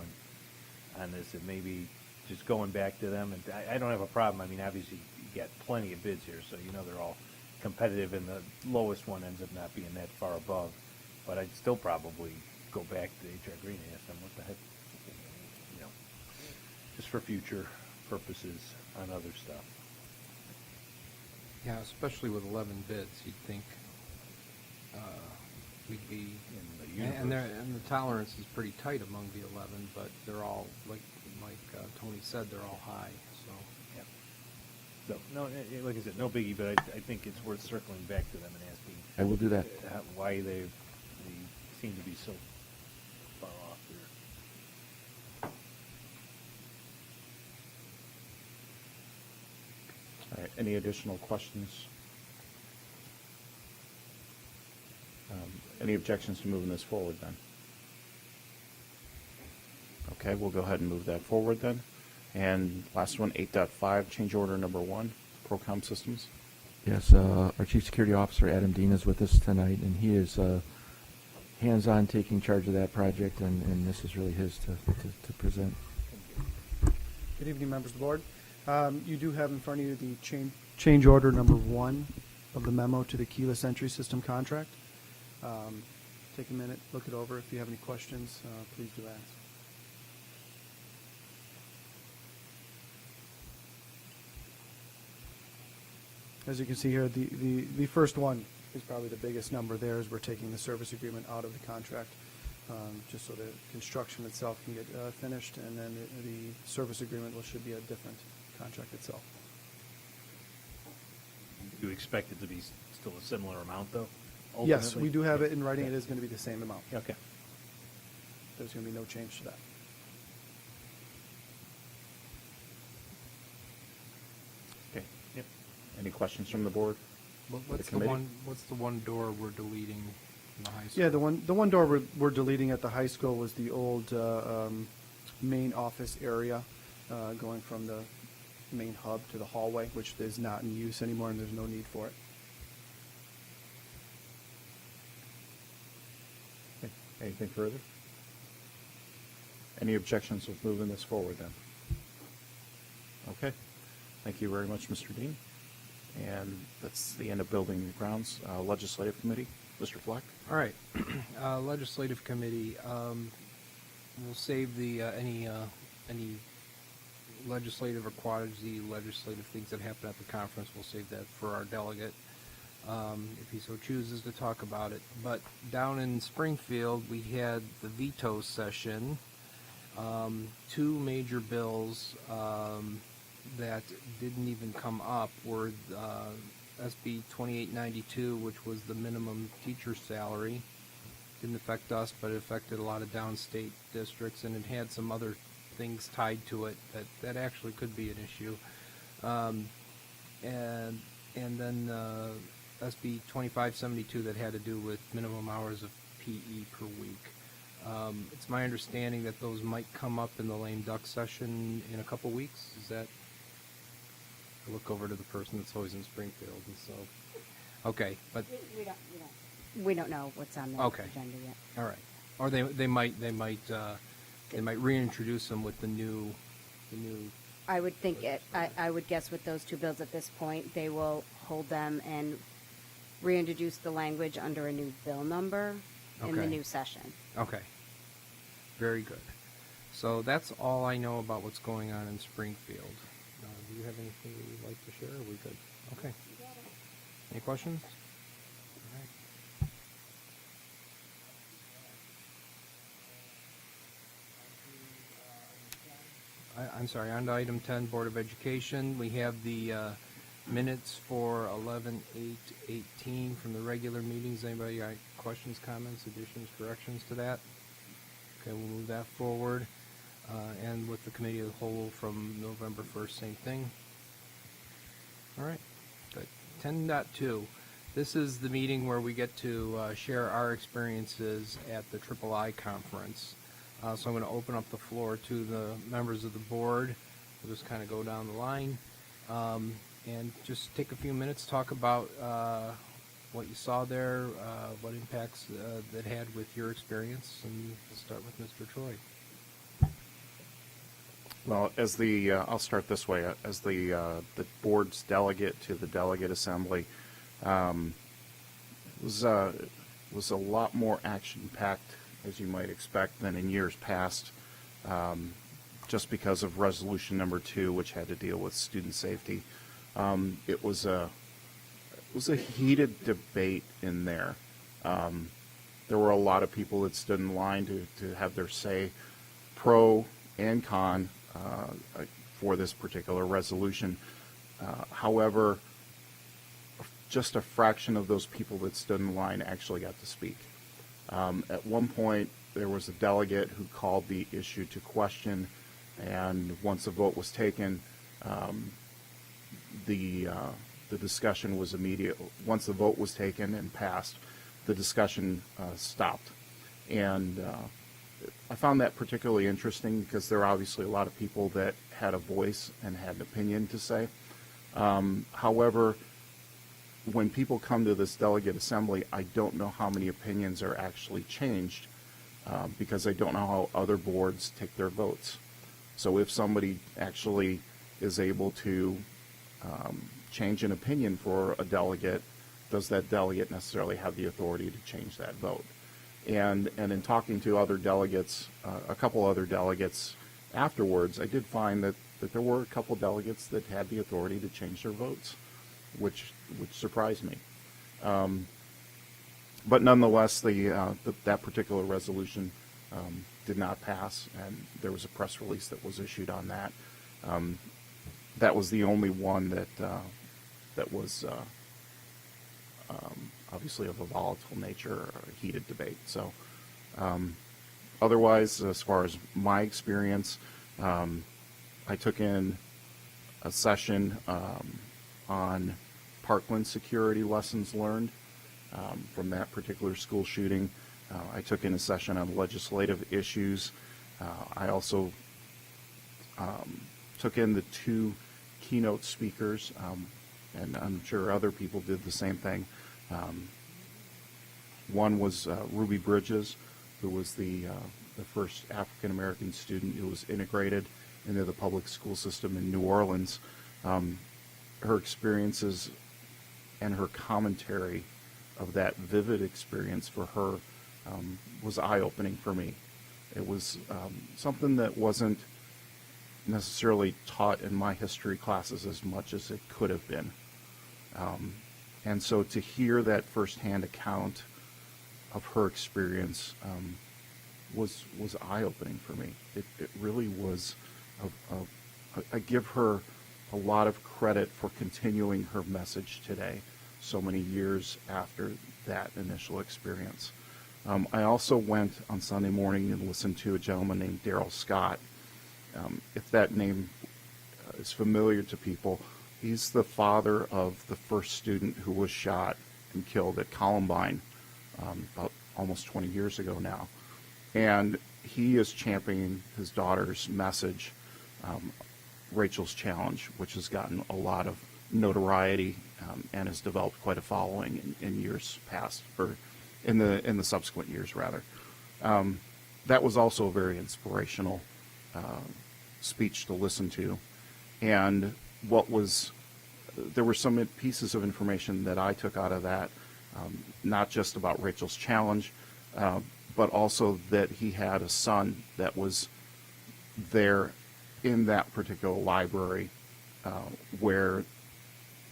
on this, and maybe just going back to them. And I don't have a problem. I mean, obviously, you got plenty of bids here, so you know they're all competitive, and the lowest one ends up not being that far above. But I'd still probably go back to HR Green and ask them what the heck, you know, just for future purposes on other stuff. Yeah, especially with 11 bids, you'd think we'd be In the and universe. the tolerance is pretty tight among the 11, but they're all like Tony said, they're all high. So So, no, like I said, no biggie, but I think it's worth circling back to them and asking. I will do that. Why they seem to be so far off here. All right, any additional questions? Any objections to moving this forward then? Okay, we'll go ahead and move that forward then. And last one, 8.5, change order number 1, Procom Systems. Yes, our Chief Security Officer, Adam Dean, is with us tonight, and he is hands-on taking charge of that project, and this is really his to present. Good evening, members of the board. You do have in front of you the change order number 1 of the memo to the keyless entry system contract. Take a minute, look it over. If you have any questions, please do ask. As you can see here, the first one is probably the biggest number there, as we're taking the service agreement out of the contract, just so the construction itself can get finished, and then the service agreement should be a different contract itself. Do you expect it to be still a similar amount, though? Yes, ultimately? we do have it in writing. It is going to be the same amount. Okay. There's going to be no change to that. Okay. Yep. Any questions from the board? what's the committee? one door we're deleting in the high school? Yeah, the one door we're deleting at the high school was the old main office area, going from the main hub to the hallway, which is not in use anymore, and there's no need for it. Okay. Anything further? Any objections with moving this forward then? Okay. Thank you very much, Mr. Dean. And that's the end of Building and Grounds. Legislative Committee, Mr. Fleck. All right, Legislative Committee, we'll save the any legislative or quasi-legislative things that happen at the conference. We'll save that for our delegate. if he so chooses to talk about it. But down in Springfield, we had the veto session. Two major bills that didn't even come up were SB 2892, which was the minimum teacher salary. Didn't affect us, but it affected a lot of downstate districts, and it had some other things tied to it that actually could be an issue. And then SB 2572 that had to do with minimum hours of PE per week. It's my understanding that those might come up in the lame duck session in a couple weeks. Is that? I look over to the person that's always in Springfield, and so. Okay, but. We don't know what's on the Okay. agenda yet. All right. Or they might reintroduce them with the new. I would think I would guess with those two bills at this point, they will hold them and reintroduce the language under a new bill number in the Okay. new session. Okay. Very good. So that's all I know about what's going on in Springfield. Do you have anything you'd like to share? Are we good? Okay. Any questions? All right. I'm sorry, on to item 10, Board of Education. We have the minutes for 11/8/18 from the regular meetings. Anybody got questions, comments, additions, corrections to that? Okay, we'll move that forward. And with the committee of the whole from November 1st, same thing. All right, good. 10.2. This is the meeting where we get to share our experiences at the III conference. So I'm going to open up the floor to the members of the board. We'll just kind of go down the line and just take a few minutes, talk about what you saw there, what impacts that had with your experience, and we'll start with Mr. Troy. Well, I'll start this way. As the board's delegate to the delegate assembly, was a lot more action-packed, as you might expect, than in years past, just because of resolution number 2, which had to deal with student safety. It was a heated debate in there. There were a lot of people that stood in line to have their say, pro and con, for this particular resolution. However, just a fraction of those people that stood in line actually got to speak. At one point, there was a delegate who called the issue to question, and once a vote was taken, the discussion was immediate. Once the vote was taken and passed, the discussion stopped. And I found that particularly interesting because there are obviously a lot of people that had a voice and had an opinion to say. However, when people come to this delegate assembly, I don't know how many opinions are actually changed because I don't know how other boards take their votes. So if somebody actually is able to change an opinion for a delegate, does that delegate necessarily have the authority to change that vote? And in talking to other delegates, a couple other delegates afterwards, I did find that there were a couple delegates that had the authority to change their votes, which surprised me. But nonetheless, that particular resolution did not pass, and there was a press release that was issued on that. That was the only one that was obviously of a volatile nature, a heated debate. So otherwise, as far as my experience, I took in a session on Parkland security lessons learned from that particular school shooting. I took in a session on legislative issues. I also took in the 2 keynote speakers, and I'm sure other people did the same thing. One was Ruby Bridges, who was the first African-American student who was integrated into the public school system in New Orleans. Her experiences and her commentary of that vivid experience for her was eye-opening for me. It was something that wasn't necessarily taught in my history classes as much as it could have been. And so to hear that firsthand account of her experience was eye-opening for me. It really was. I give her a lot of credit for continuing her message today, so many years after that initial experience. I also went on Sunday morning and listened to a gentleman named Daryl Scott. If that name is familiar to people, he's the father of the first student who was shot and killed at Columbine about almost 20 years ago now. And he is championing his daughter's message, Rachel's Challenge, which has gotten a lot of notoriety and has developed quite a following in years past, or in the subsequent years rather. That was also a very inspirational speech to listen to, and there were some pieces of information that I took out of that, not just about Rachel's Challenge, but also that he had a son that was there in that particular library where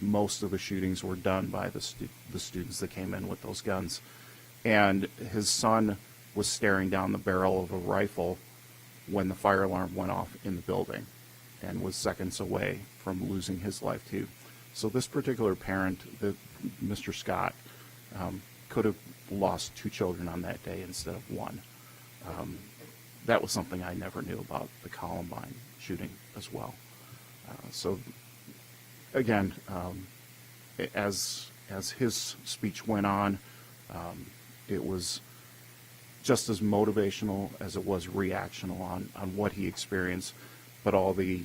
most of the shootings were done by the students that came in with those guns. And his son was staring down the barrel of a rifle when the fire alarm went off in the building and was seconds away from losing his life too. So this particular parent, Mr. Scott, could have lost 2 children on that day instead of 1. That was something I never knew about the Columbine shooting as well. So again, as his speech went on, it was just as motivational as it was reactional on what he experienced, but all the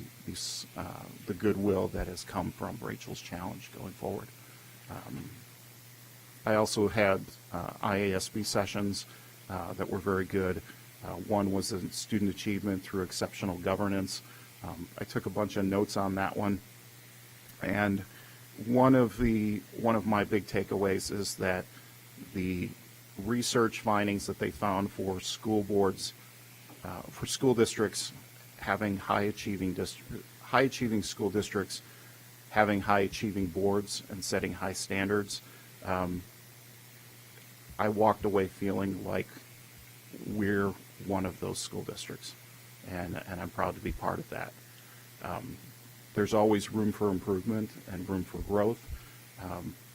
goodwill that has come from Rachel's Challenge going forward. I also had IASB sessions that were very good. One was in student achievement through exceptional governance. I took a bunch of notes on that one, and one of my big takeaways is that the research findings that they found for school boards, for school districts having high achieving school districts having high achieving boards and setting high standards, I walked away feeling like we're one of those school districts, and I'm proud to be part of that. There's always room for improvement and room for growth,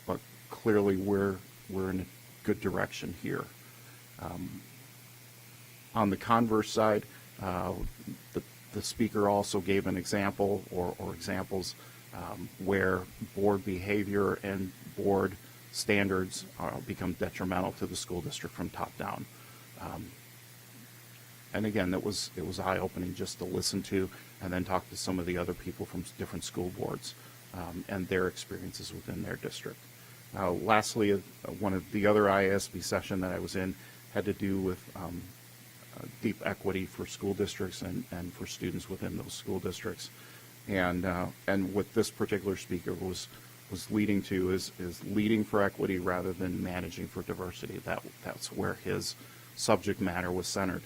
but clearly we're in a good direction here. On the converse side, the speaker also gave an example or examples where board behavior and board standards become detrimental to the school district from top down. And again, it was eye-opening just to listen to and then talk to some of the other people from different school boards and their experiences within their district. Lastly, one of the other IASB session that I was in had to do with deep equity for school districts and for students within those school districts. And what this particular speaker was leading to is leading for equity rather than managing for diversity. That's where his subject matter was centered.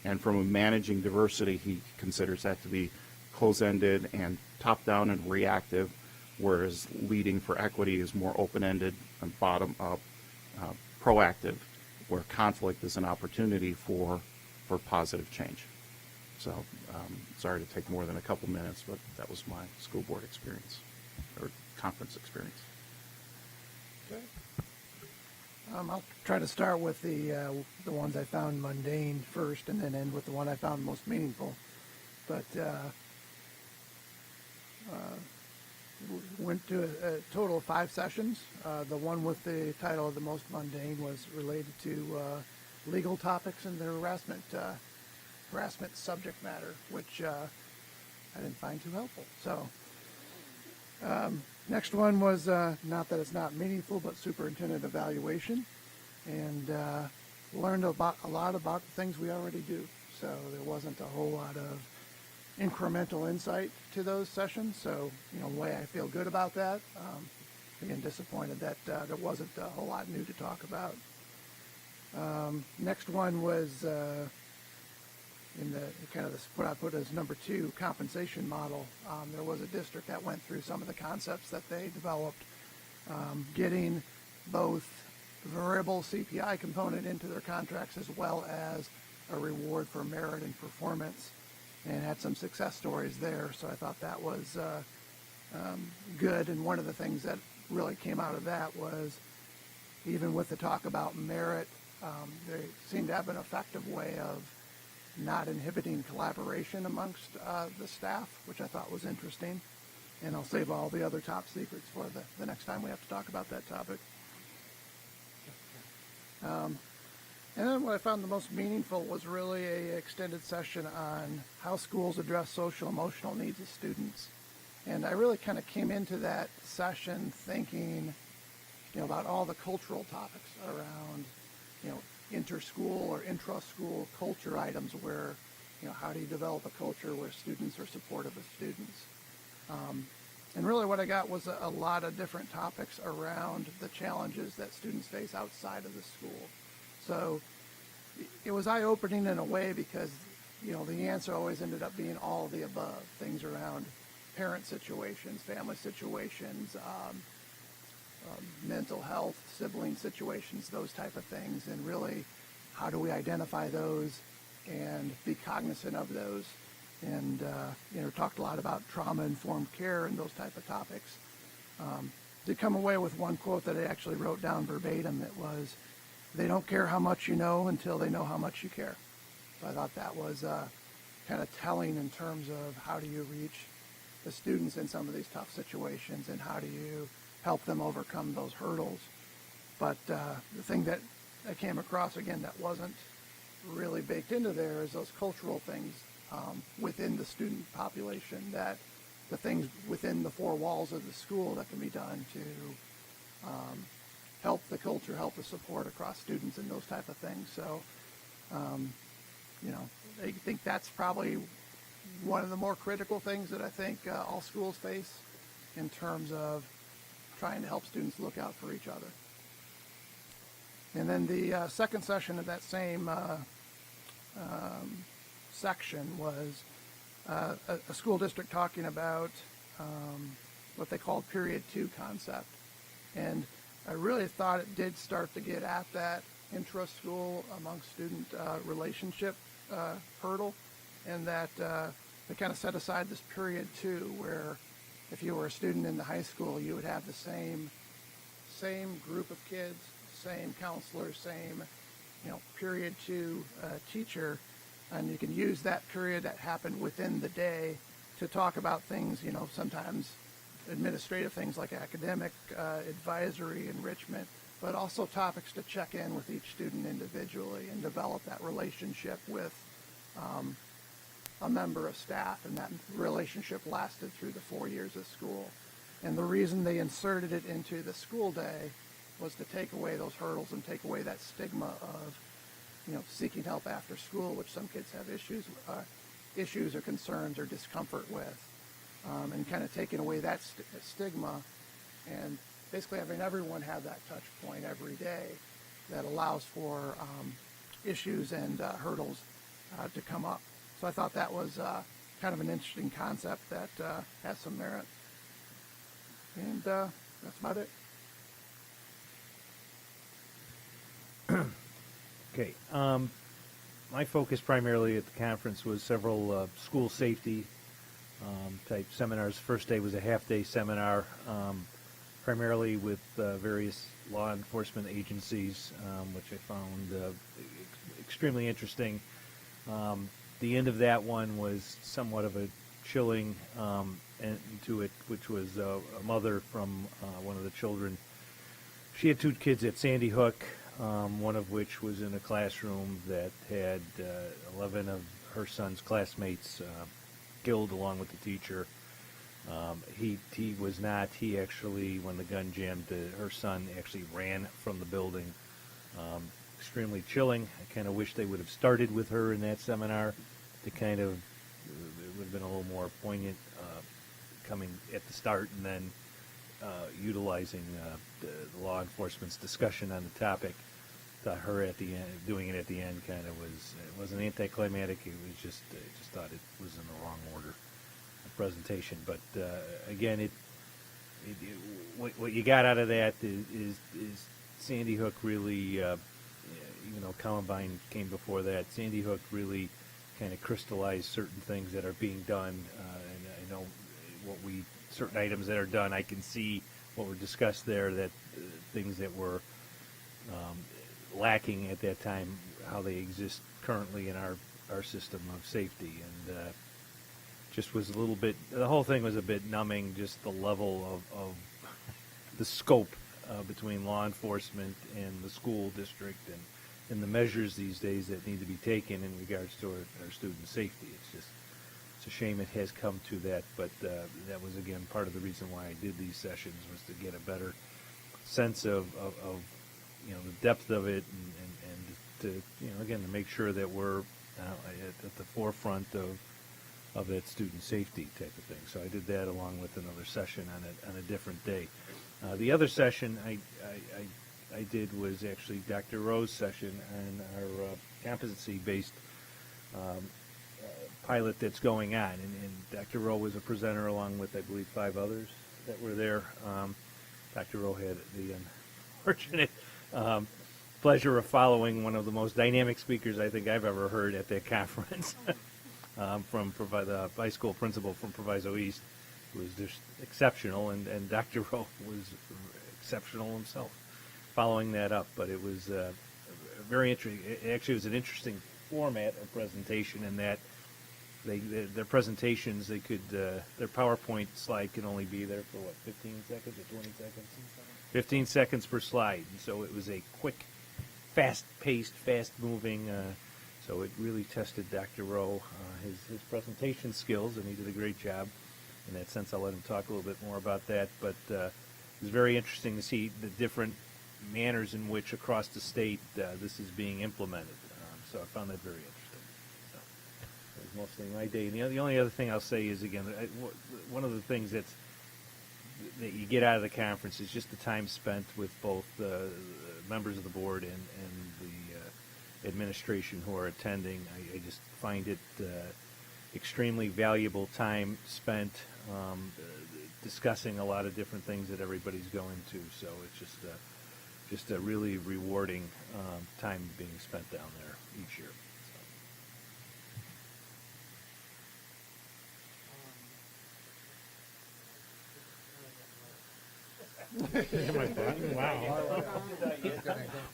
And from a managing diversity, he considers that to be close-ended and top-down and reactive, whereas leading for equity is more open-ended and bottom-up, proactive, where conflict is an opportunity for positive change. So sorry to take more than a couple minutes, but that was my school board experience or conference experience. Okay. I'll try to start with the ones I found mundane first, and then end with the one I found most meaningful. But went to a total of 5 sessions. The one with the title of the most mundane was related to legal topics and the harassment subject matter, which I didn't find too helpful. So next one was not that it's not meaningful, but superintendent evaluation, and learned a lot about the things we already do. So there wasn't a whole lot of incremental insight to those sessions. So, in a way, I feel good about that. Again, disappointed that there wasn't a whole lot new to talk about. Next one was in the kind of what I put as number 2, compensation model. There was a district that went through some of the concepts that they developed getting both variable CPI component into their contracts as well as a reward for merit and performance, and had some success stories there. So I thought that was good. And one of the things that really came out of that was, even with the talk about merit, they seem to have an effective way of not inhibiting collaboration amongst the staff, which I thought was interesting. And I'll save all the other top secrets for the next time we have to talk about that topic. And then what I found the most meaningful was really a extended session on how schools address social emotional needs of students. And I really kind of came into that session thinking, about all the cultural topics around, inter-school or intra-school culture items where, how do you develop a culture where students are supportive of students? And really what I got was a lot of different topics around the challenges that students face outside of the school. So it was eye-opening in a way because, the answer always ended up being all of the above. Things around parent situations, family situations, mental health, sibling situations, those type of things. And really, how do we identify those and be cognizant of those? And, talked a lot about trauma-informed care and those type of topics. Did come away with one quote that I actually wrote down verbatim. It was, "They don't care how much you know until they know how much you care." So I thought that was kind of telling in terms of how do you reach the students in some of these tough situations and how do you help them overcome those hurdles. But the thing that I came across, again, that wasn't really baked into there is those cultural things within the student population, that the things within the four walls of the school that can be done to help the culture, help the support across students and those type of things. So, I think that's probably one of the more critical things that I think all schools face in terms of trying to help students look out for each other. And then the second session of that same section was a school district talking about what they called period 2 concept. And I really thought it did start to get at that intra-school amongst student relationship hurdle, and that they kind of set aside this period 2 where if you were a student in the high school, you would have the same group of kids, same counselor, same period 2 teacher, and you can use that period that happened within the day to talk about things, sometimes administrative things like academic, advisory, enrichment, but also topics to check in with each student individually and develop that relationship with a member of staff, and that relationship lasted through the 4 years of school. And the reason they inserted it into the school day was to take away those hurdles and take away that stigma of, seeking help after school, which some kids have issues or concerns or discomfort with, and kind of taking away that stigma and basically having everyone have that touch point every day that allows for issues and hurdles to come up. So I thought that was kind of an interesting concept that has some merit. And that's about it. Okay. My focus primarily at the conference was several school safety type seminars. First day was a half-day seminar, primarily with various law enforcement agencies, which I found extremely interesting. The end of that one was somewhat of a chilling end to it, which was a mother from one of the children. She had 2 kids at Sandy Hook, one of which was in a classroom that had 11 of her son's classmates killed along with the teacher. He was not. He actually, when the gun jammed, her son actually ran from the building. Extremely chilling. I kind of wish they would have started with her in that seminar to kind of, it would have been a little more poignant coming at the start and then utilizing the law enforcement's discussion on the topic. Thought her at the end, doing it at the end kind of was, it wasn't anticlimactic. It was just, I just thought it was in the wrong order of presentation. But again, what you got out of that is Sandy Hook really, even though Columbine came before that, Sandy Hook really kind of crystallized certain things that are being done, and I know certain items that are done, I can see what were discussed there, that things that were lacking at that time, how they exist currently in our system of safety, and just was a little bit, the whole thing was a bit numbing, just the level of the scope between law enforcement and the school district, and the measures these days that need to be taken in regards to our student safety. It's a shame it has come to that, but that was, again, part of the reason why I did these sessions, was to get a better sense of the depth of it, and to, again, to make sure that we're at the forefront of that student safety type of thing. So I did that along with another session on a different day. The other session I did was actually Dr. Rowe's session on our competency-based pilot that's going on, and Dr. Rowe was a presenter along with, I believe, 5 others that were there. Dr. Rowe had the unfortunate pleasure of following one of the most dynamic speakers I think I've ever heard at that conference, from the high school principal from Proviso East, who was just exceptional, and Dr. Rowe was exceptional himself following that up. But it was very interesting. Actually, it was an interesting format of presentation in that their presentations, their PowerPoint slide can only be there for 15 seconds or 20 seconds? 15 seconds per slide. And so it was a quick, fast-paced, fast-moving, so it really tested Dr. Rowe, his presentation skills, and he did a great job. In that sense, I'll let him talk a little bit more about that. But it was very interesting to see the different manners in which across the state this is being implemented. So I found that very interesting. Mostly my day. And the only other thing I'll say is, again, one of the things that you get out of the conference is just the time spent with both the members of the board and the administration who are attending. I just find it extremely valuable time spent discussing a lot of different things that everybody's going to. So it's just a really rewarding time being spent down there each year.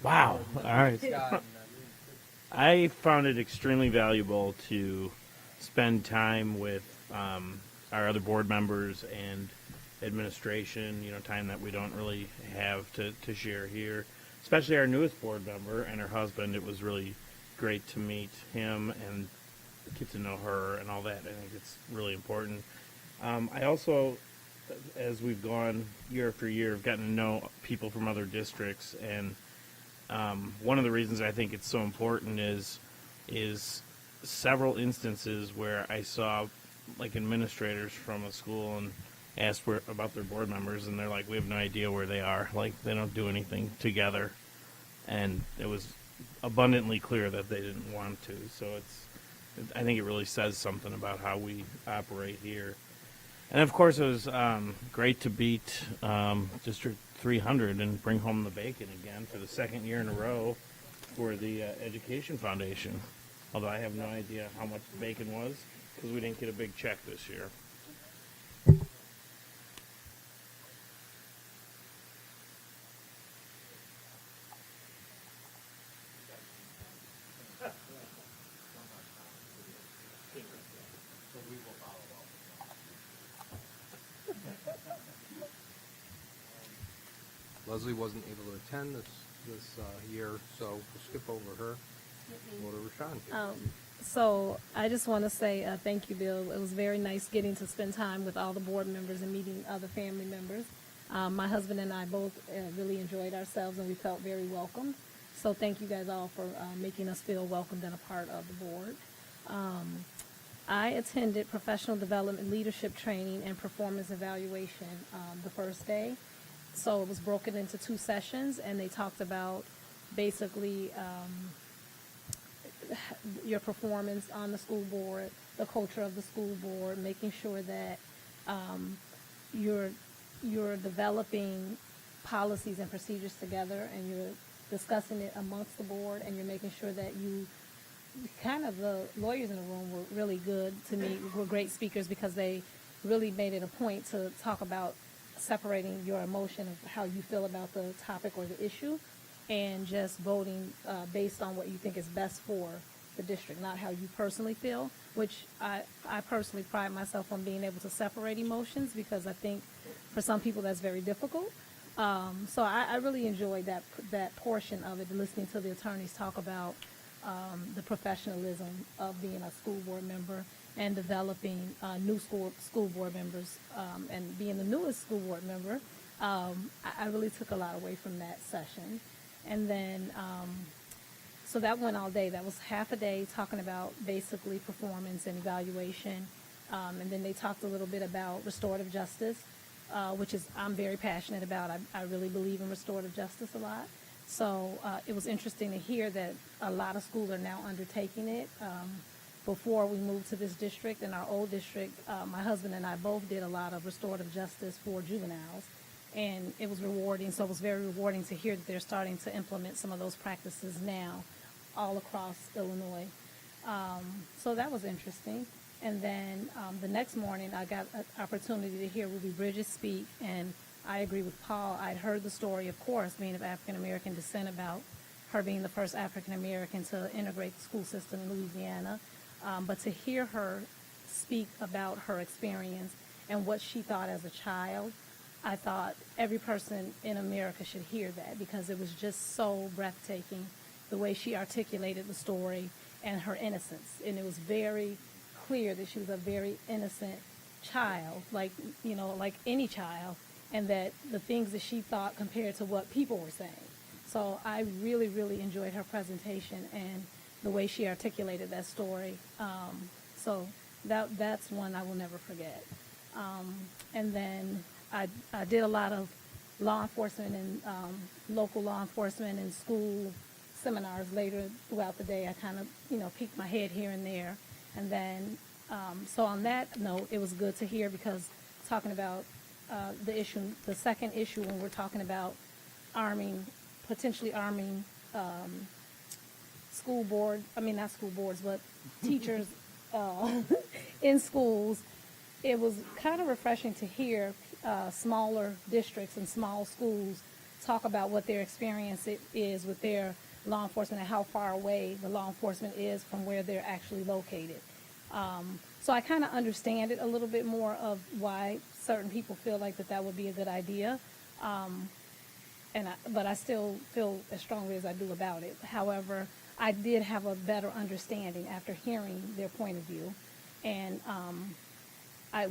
Wow. All right. I found it extremely valuable to spend time with our other board members and administration, time that we don't really have to share here, especially our newest board member and her husband. It was really great to meet him and get to know her and all that. I think it's really important. I also, as we've gone year after year, have gotten to know people from other districts, and one of the reasons I think it's so important is several instances where I saw administrators from a school and asked about their board members, and they're like, we have no idea where they are. They don't do anything together, and it was abundantly clear that they didn't want to. So I think it really says something about how we operate here. And of course, it was great to beat District 300 and bring home the bacon again for the second year in a row for the Education Foundation. Although I have no idea how much the bacon was, because we didn't get a big check this year. Leslie wasn't able to attend this year, so we'll skip over her. We'll go to Rashawn. So I just want to say thank you, Bill. It was very nice getting to spend time with all the board members and meeting other family members. My husband and I both really enjoyed ourselves, and we felt very welcomed. So thank you guys all for making us feel welcomed and a part of the board. I attended professional development, leadership training, and performance evaluation the first day. So it was broken into 2 sessions, and they talked about basically your performance on the school board, the culture of the school board, making sure that you're you're developing policies and procedures together, and you're discussing it amongst the board, and you're making sure that you the lawyers in the room were really good to me, were great speakers, because they really made it a point to talk about separating your emotion of how you feel about the topic or the issue, and just voting based on what you think is best for the district, not how you personally feel, which I personally pride myself on being able to separate emotions, because I think for some people that's very difficult. So I really enjoyed that portion of it, listening to the attorneys talk about the professionalism of being a school board member and developing new school board members, and being the newest school board member. I really took a lot away from that session. And then, so that went all day. That was half a day talking about basically performance and evaluation. And then they talked a little bit about restorative justice, which is I'm very passionate about. I really believe in restorative justice a lot. So it was interesting to hear that a lot of schools are now undertaking it. Before we moved to this district, in our old district, my husband and I both did a lot of restorative justice for juveniles, and it was rewarding. So it was very rewarding to hear that they're starting to implement some of those practices now all across Illinois. So that was interesting. And then the next morning, I got an opportunity to hear Ruby Bridges speak, and I agree with Paul. I'd heard the story, of course, being of African-American descent, about her being the first African-American to integrate the school system in Louisiana. But to hear her speak about her experience and what she thought as a child, I thought every person in America should hear that, because it was just so breathtaking, the way she articulated the story and her innocence. And it was very clear that she was a very innocent child, like any child, and that the things that she thought compared to what people were saying. So I really, really enjoyed her presentation and the way she articulated that story. So that's one I will never forget. And then I did a lot of law enforcement and local law enforcement and school seminars later throughout the day. I kind of, peeked my head here and there. And then, so on that note, it was good to hear, because talking about the second issue, when we're talking about potentially arming not school boards, but teachers in schools, it was kind of refreshing to hear smaller districts and small schools talk about what their experience is with their law enforcement and how far away the law enforcement is from where they're actually located. So I kind of understand it a little bit more of why certain people feel like that would be a good idea. But I still feel as strongly as I do about it. However, I did have a better understanding after hearing their point of view. And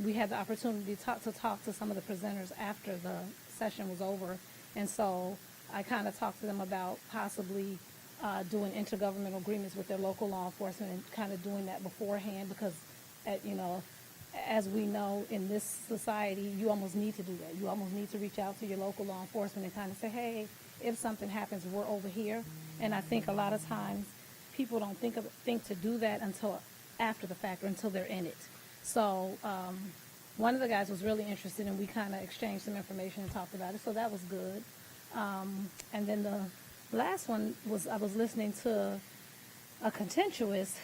we had the opportunity to talk to some of the presenters after the session was over. And so I kind of talked to them about possibly doing intergovernmental agreements with their local law enforcement, and kind of doing that beforehand, because, as we know, in this society, you almost need to do that. You almost need to reach out to your local law enforcement and kind of say, hey, if something happens, we're over here. And I think a lot of times people don't think to do that until after the fact, or until they're in it. So one of the guys was really interested, and we kind of exchanged some information and talked about it. So that was good. And then the last one was, I was listening to a contentious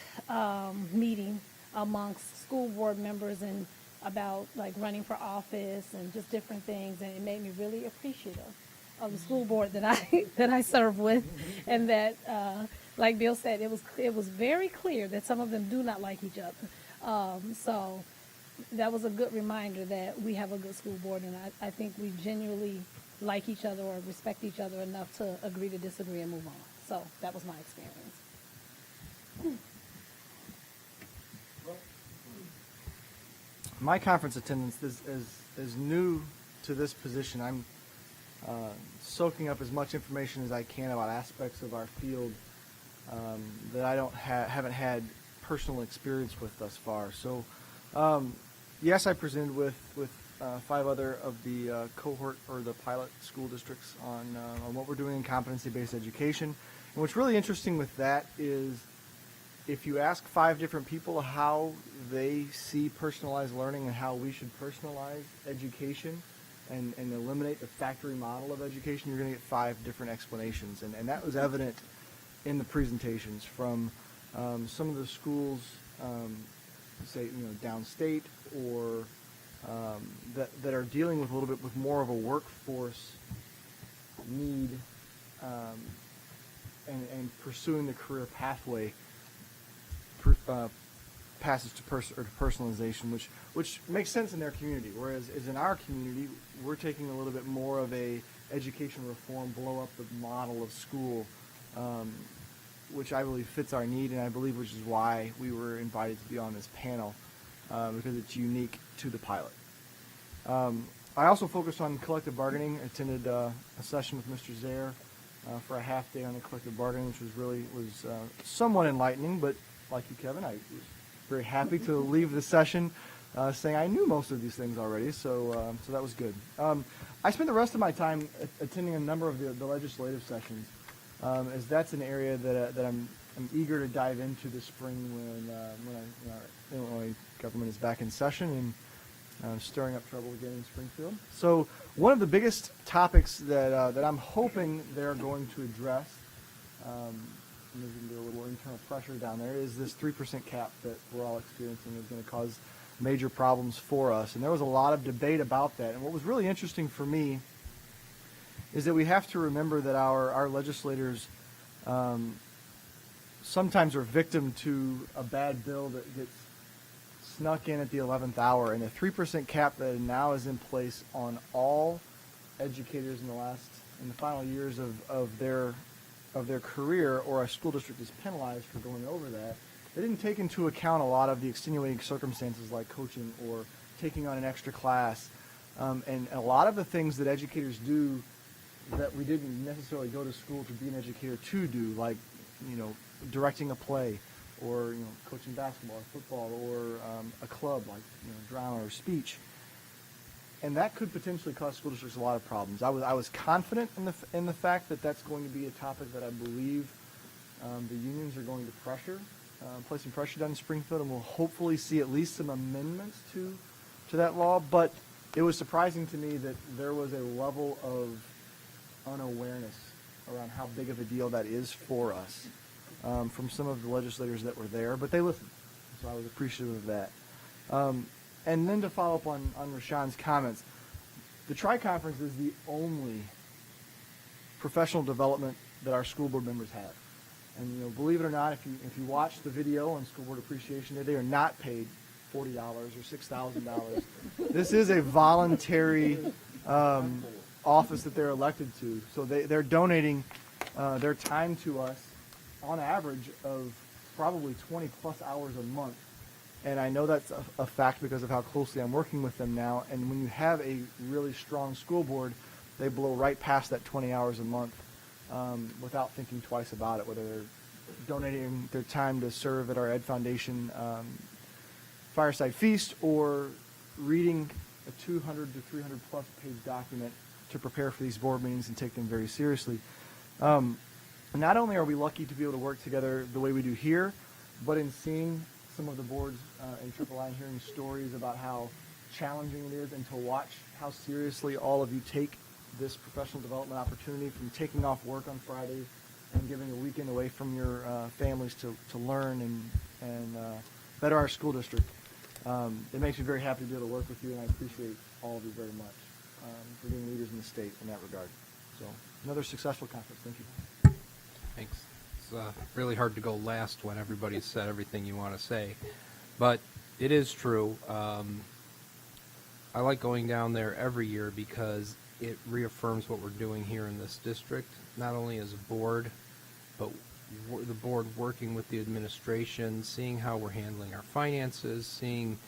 meeting amongst school board members, and about like running for office and just different things, and it made me really appreciative of the school board that I serve with, and that like Bill said, it was very clear that some of them do not like each other. So that was a good reminder that we have a good school board, and I think we genuinely like each other or respect each other enough to agree to disagree and move on. So that was my experience. My conference attendance is new to this position. I'm soaking up as much information as I can about aspects of our field that I haven't had personal experience with thus far. So, yes, I presented with 5 other of the cohort or the pilot school districts on what we're doing in competency-based education. And what's really interesting with that is, if you ask 5 different people how they see personalized learning and how we should personalize education, and eliminate the factory model of education, you're going to get 5 different explanations. And that was evident in the presentations from some of the schools, say, downstate or that are dealing with a little bit with more of a workforce need and pursuing the career pathway passes to personalization, which makes sense in their community. Whereas in our community, we're taking a little bit more of a education reform, blow up the model of school, which I believe fits our need, and I believe which is why we were invited to be on this panel, because it's unique to the pilot. I also focused on collective bargaining. I attended a session with Mr. Zaire for a half day on the collective bargaining, which was somewhat enlightening, but like you, Kevin, I was very happy to leave the session saying I knew most of these things already, so that was good. I spent the rest of my time attending a number of the legislative sessions, as that's an area that I'm eager to dive into this spring when our Illinois government is back in session and stirring up trouble again in Springfield. So one of the biggest topics that I'm hoping they're going to address, and there's going to be a little internal pressure down there, is this 3% cap that we're all experiencing is going to cause major problems for us. And there was a lot of debate about that. And what was really interesting for me is that we have to remember that our legislators sometimes are victim to a bad bill that gets snuck in at the 11th hour. And the 3% cap that now is in place on all educators in the final years of their career, or a school district is penalized for going over that, they didn't take into account a lot of the extenuating circumstances like coaching or taking on an extra class. And a lot of the things that educators do that we didn't necessarily go to school to be an educator to do, like, directing a play, or, coaching basketball or football, or a club like, drama or speech. And that could potentially cause school districts a lot of problems. I was confident in the fact that that's going to be a topic that I believe the unions are going to place some pressure down in Springfield, and we'll hopefully see at least some amendments to that law. But it was surprising to me that there was a level of unawareness around how big of a deal that is for us from some of the legislators that were there, but they listened, so I was appreciative of that. And then to follow up on Rashawn's comments, the Tri-Conference is the only professional development that our school board members have. And believe it or not, if you watch the video on School Board Appreciation Day, they are not paid $40 or $6,000. This is a voluntary office that they're elected to, so they're donating their time to us on average of probably 20 plus hours a month. And I know that's a fact because of how closely I'm working with them now. And when you have a really strong school board, they blow right past that 20 hours a month without thinking twice about it, whether they're donating their time to serve at our Ed Foundation Fireside Feast, or reading a 200 to 300 plus page document to prepare for these board meetings and take them very seriously. Not only are we lucky to be able to work together the way we do here, but in seeing some of the boards in III and hearing stories about how challenging it is, and to watch how seriously all of you take this professional development opportunity, from taking off work on Friday and giving a weekend away from your families to learn and better our school district. It makes me very happy to be able to work with you, and I appreciate all of you very much for being leaders in the state in that regard. So another successful conference. Thank you. Thanks. It's really hard to go last when everybody's said everything you want to say. But it is true. I like going down there every year because it reaffirms what we're doing here in this district, not only as a board, but the board working with the administration, seeing how we're handling our finances, seeing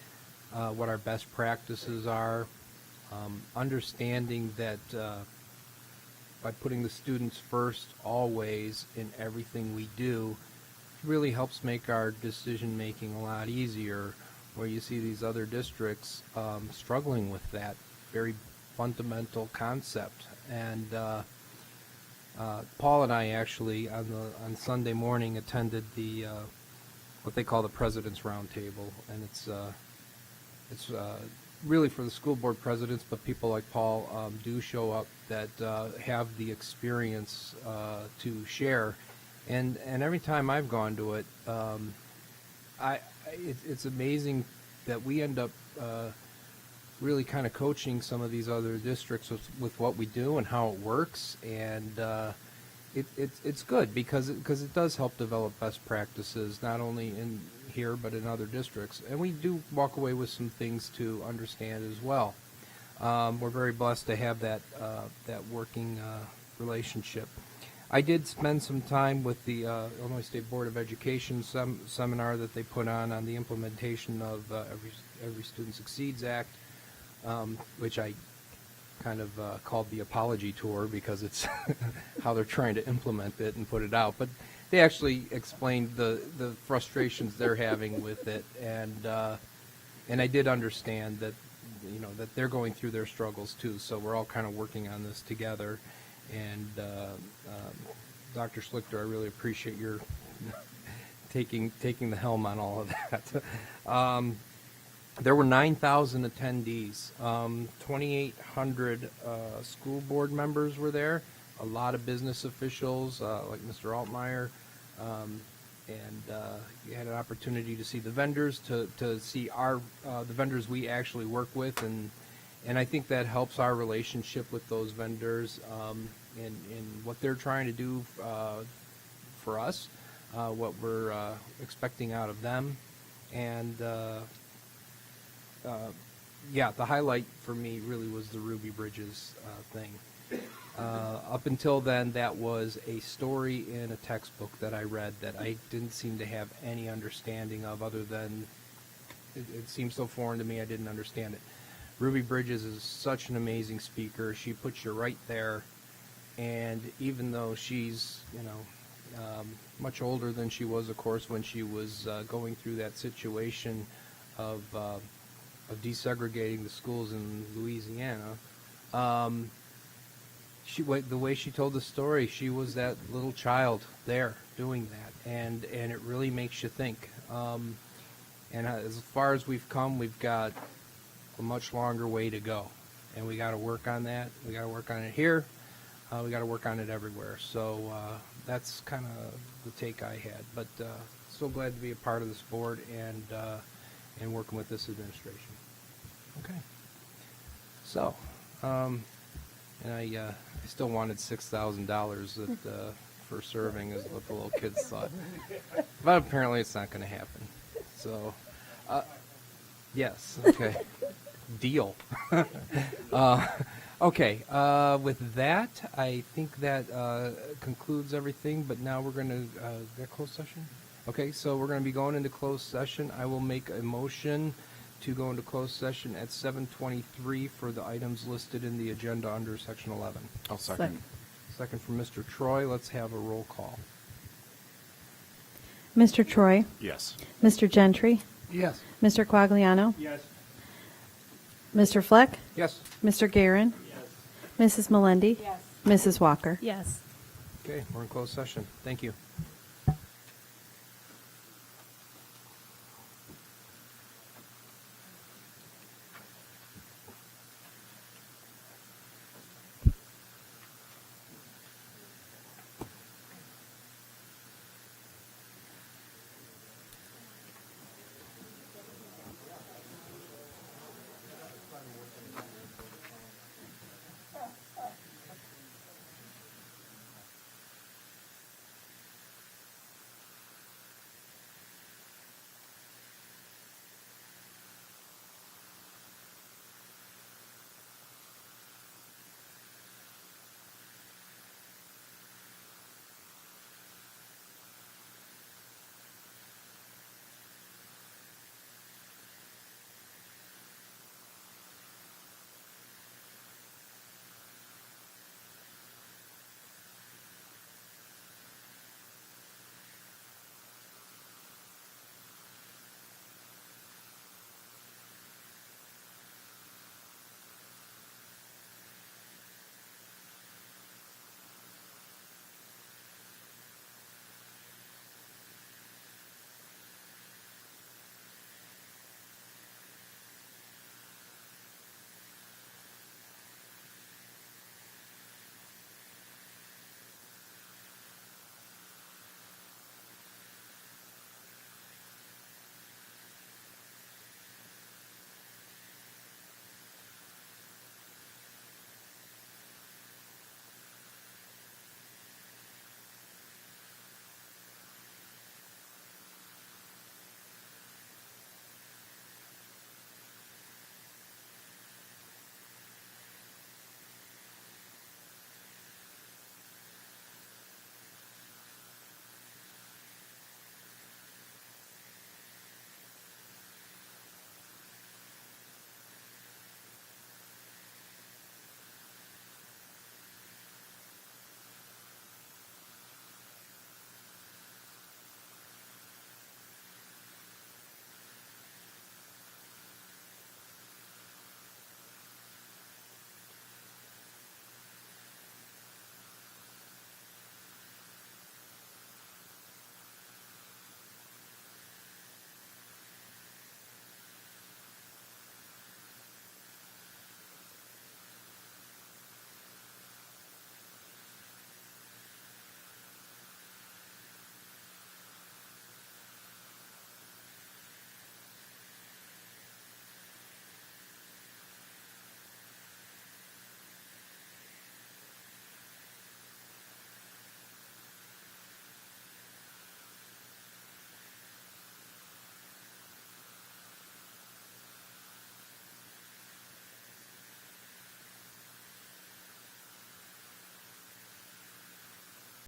what our best practices are, understanding that by putting the students first always in everything we do, it really helps make our decision making a lot easier, where you see these other districts struggling with that very fundamental concept. And Paul and I actually on Sunday morning attended the what they call the President's Roundtable, and it's really for the school board presidents, but people like Paul do show up that have the experience to share. And every time I've gone to it, it's amazing that we end up really kind of coaching some of these other districts with what we do and how it works, and it's good because it does help develop best practices not only in here but in other districts, and we do walk away with some things to understand as well. We're very blessed to have that working relationship. I did spend some time with the Illinois State Board of Education seminar that they put on the implementation of Every Student Succeeds Act, which I kind of called the apology tour because it's how they're trying to implement it and put it out. But they actually explained the frustrations they're having with it, and I did understand that that they're going through their struggles too. So we're all kind of working on this together. And Dr. Schlichter, I really appreciate your taking the helm on all of that. There were 9,000 attendees. 2,800 school board members were there. A lot of business officials, like Mr. Altmaier, and you had an opportunity to see the vendors, to see the vendors we actually work with, and I think that helps our relationship with those vendors in what they're trying to do for us, what we're expecting out of them. And the highlight for me really was the Ruby Bridges thing. Up until then, that was a story in a textbook that I read that I didn't seem to have any understanding of, other than it seemed so foreign to me I didn't understand it. Ruby Bridges is such an amazing speaker. She puts you right there, and even though she's much older than she was, of course, when she was going through that situation of desegregating the schools in Louisiana, the way she told the story, she was that little child there doing that, and it really makes you think. And as far as we've come, we've got a much longer way to go, and we got to work on that. We got to work on it here. We got to work on it everywhere. So that's kind of the take I had. But so glad to be a part of this board and working with this administration. Okay. So, and I still wanted $6,000 for serving, is what the little kids thought. But apparently it's not going to happen. So, yes, okay. Deal. Okay, with that, I think that concludes everything, but now we're going to get closed session? Okay, so we're going to be going into closed session. I will make a motion to go into closed session at 7:23 for the items listed in the agenda under section 11. I'll second. Second from Mr. Troy. Let's have a roll call. Mr. Troy? Yes. Mr. Gentry? Yes. Mr. Quagliano? Yes. Mr. Fleck? Yes. Mr. Guerin? Yes. Mrs. Melendi? Yes. Mrs. Walker? Yes. Okay, we're in closed session. Thank you.